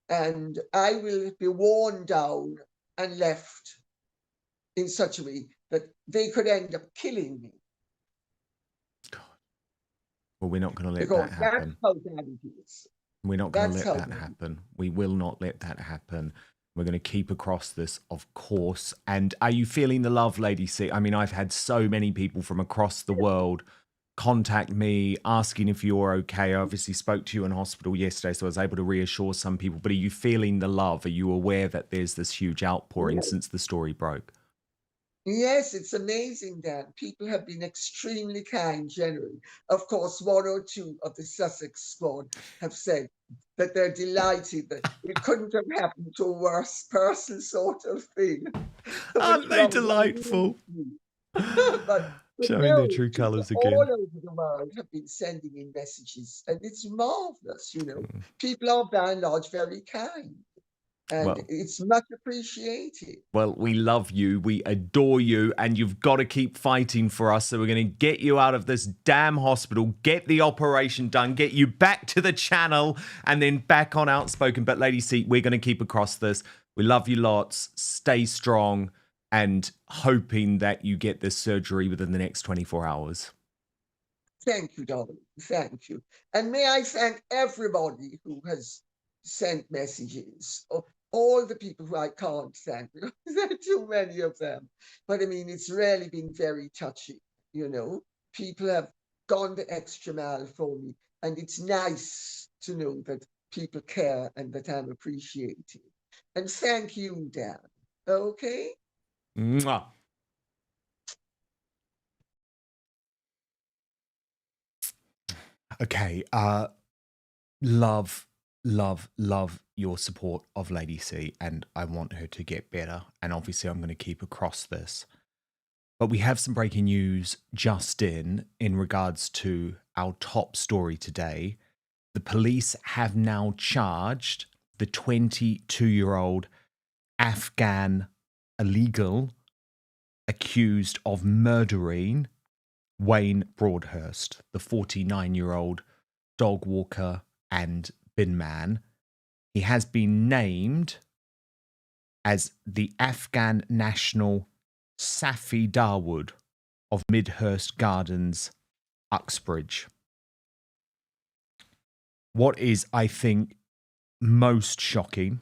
and I will be worn down and left in such a way that they could end up killing me. God. Well, we're not going to let that happen. That's how bad it is. We're not going to let that happen. We will not let that happen. We're going to keep across this, of course. And are you feeling the love, Lady C? I mean, I've had so many people from across the world contact me asking if you're okay. I obviously spoke to you in hospital yesterday, so I was able to reassure some people. But are you feeling the love? Are you aware that there's this huge outpouring since the story broke? Yes, it's amazing, Dan. People have been extremely kind generally. Of course, one or two of the Sussex squad have said that they're delighted that it couldn't have happened to a worse person, sort of thing. Aren't they delightful? but showing their true colours again. All over the world have been sending in messages, and it's marvellous, you know. People are by and large very kind. And it's much appreciated. Well, we love you, we adore you, and you've got to keep fighting for us. So we're going to get you out of this damn hospital, get the operation done, get you back to the channel, and then back on Outspoken. But Lady C, we're going to keep across this. We love you lots. Stay strong, and hoping that you get this surgery within the next 24 hours. Thank you, darling. Thank you. And may I thank everybody who has sent messages. All the people who I can't thank, because there are too many of them. But I mean, it's really been very touching, you know. People have gone the extra mile for me. And it's nice to know that people care and that I'm appreciated. And thank you, Dan. Okay? Mwah. Okay, love your support of Lady C, and I want her to get better, and obviously I'm going to keep across this. But we have some breaking news just in regards to our top story today. The police have now charged the 22-year-old Afghan illegal accused of murdering Wayne Broadhurst, the 49-year-old dog walker and binman. He has been named as the Afghan national Safi Dawood of Midhurst Gardens, Uxbridge. What is, I think, most shocking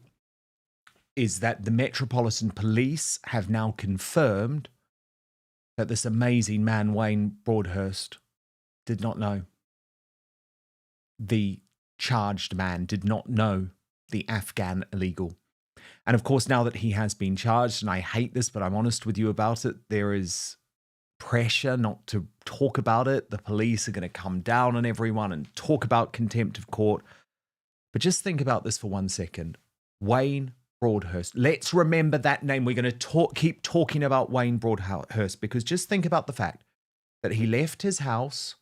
is that the Metropolitan Police have now confirmed that this amazing man, Wayne Broadhurst, did not know. The charged man did not know the Afghan illegal. And of course, now that he has been charged, and I hate this, but I'm honest with you about it, there is pressure not to talk about it. The police are going to come down on everyone and talk about contempt of court. But just think about this for 1 second. Wayne Broadhurst. Let's remember that name. We're going to keep talking about Wayne Broadhurst, because just think about the fact that he left his house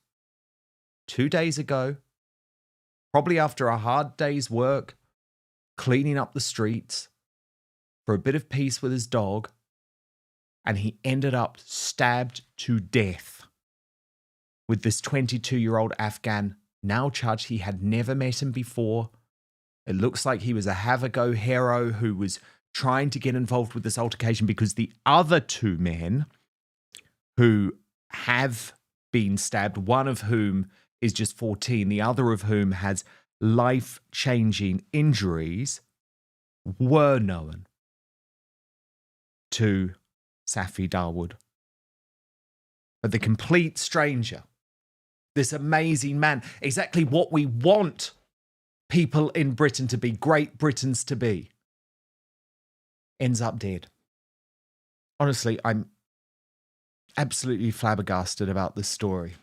2 days ago, probably after a hard day's work, cleaning up the streets for a bit of peace with his dog, and he ended up stabbed to death with this 22-year-old Afghan, now charged. He had never met him before. It looks like he was a have-a-go hero who was trying to get involved with this altercation, because the other two men who have been stabbed, one of whom is just 14, the other of whom has life-changing injuries, were known to Safi Dawood. But the complete stranger, this amazing man, exactly what we want people in Britain to be, Great Britons to be, ends up dead. Honestly, I'm absolutely flabbergasted about this story.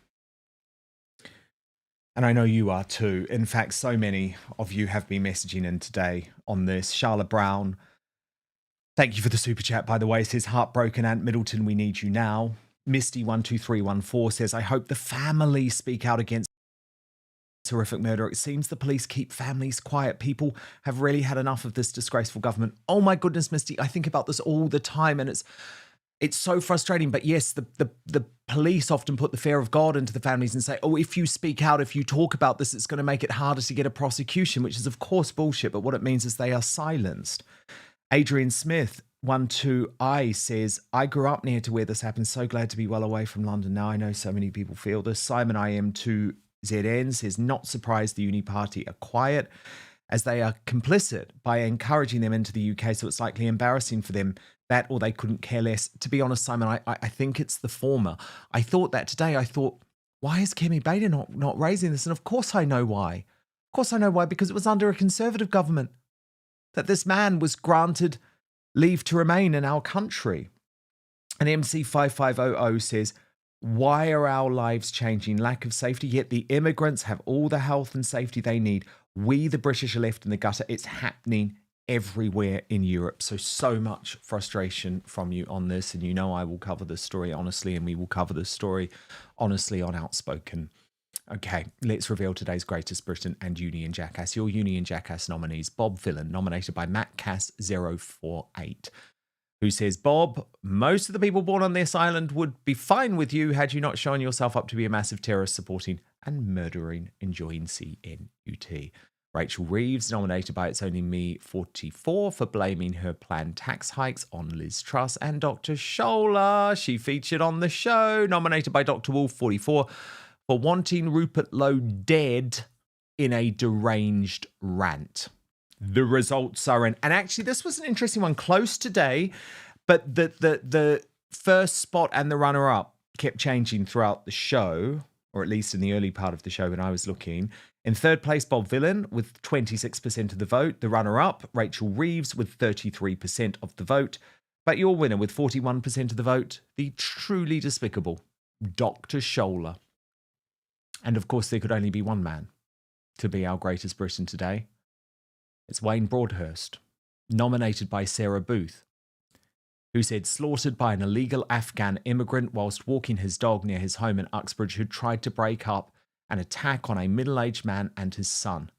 And I know you are too. In fact, so many of you have been messaging in today on this. Charlotte Brown, thank you for the super chat, by the way. It says, heartbroken, Aunt Middleton, we need you now. Misty12314 says, I hope the family speak out against horrific murder. It seems the police keep families quiet. People have really had enough of this disgraceful government. Oh my goodness, Misty, I think about this all the time, and it's so frustrating. But yes, the police often put the fear of God into the families and say, oh, if you speak out, if you talk about this, it's going to make it harder to get a prosecution, which is of course bullshit. But what it means is they are silenced. Adrian Smith, 12I, says, I grew up near to where this happened. So glad to be well away from London now. I know so many people feel this. Simon IM2ZN says, not surprised the Uni Party are quiet, as they are complicit by encouraging them into the UK, so it's likely embarrassing for them, that or they couldn't care less. To be honest, Simon, I think it's the former. I thought that today. I thought, why is Kemi Bader not raising this? And of course I know why. Of course I know why, because it was under a Conservative government that this man was granted leave to remain in our country. And MC5500 says, why are our lives changing? Lack of safety, yet the immigrants have all the health and safety they need. We, the British, are left in the gutter. It's happening everywhere in Europe. So much frustration from you on this. And you know I will cover this story honestly, and we will cover this story honestly on Outspoken. Okay, let's reveal today's Greatest Britain and Union Jackass. Your Union Jackass nominees: Bob Villan, nominated by Matt Cass 048, who says, Bob, most of the people born on this island would be fine with you had you not shown yourself up to be a massive terrorist supporting and murdering enjoying CNUT. Rachel Reeves, nominated by It's Only Me 44 for blaming her planned tax hikes on Liz Truss. And Dr. Shola, she featured on the show, nominated by Dr. Wolf 44 for wanting Rupert Lowe dead in a deranged rant. The results are in. And actually, this was an interesting one, close today, but the first spot and the runner-up kept changing throughout the show, or at least in the early part of the show when I was looking. In third place, Bob Villan with 26% of the vote. The runner-up, Rachel Reeves, with 33% of the vote. But your winner with 41% of the vote, the truly despicable Dr. Shola. And of course, there could only be one man to be our Greatest Britain today. It's Wayne Broadhurst, nominated by Sarah Booth, who said slaughtered by an illegal Afghan immigrant whilst walking his dog near his home in Uxbridge, who tried to break up an attack on a middle-aged man and his son.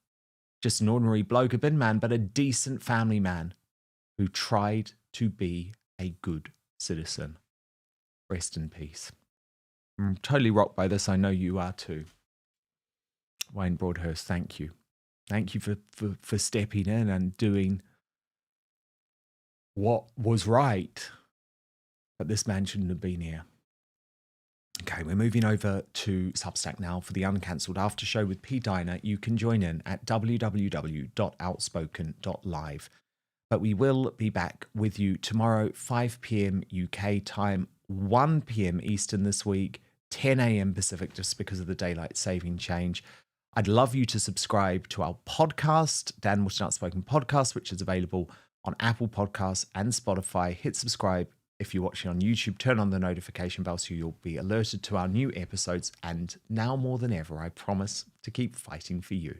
Just an ordinary bloke, a bin man, but a decent family man who tried to be a good citizen. Rest in peace. I'm totally rocked by this. I know you are too. Wayne Broadhurst, thank you. Thank you for stepping in and doing what was right. But this man shouldn't have been here. Okay, we're moving over to Substack now for the uncancelled after show with P. Diner. You can join in at www.outspoken.live. But we will be back with you tomorrow, 5 p.m. UK time, 1 p.m. Eastern this week, 10 a.m. Pacific, just because of the daylight saving change. I'd love you to subscribe to our podcast, Dan Wootton Outspoken Podcast, which is available on Apple Podcasts and Spotify. Hit subscribe if you're watching on YouTube. Turn on the notification bell so you'll be alerted to our new episodes. And now more than ever, I promise to keep fighting for you.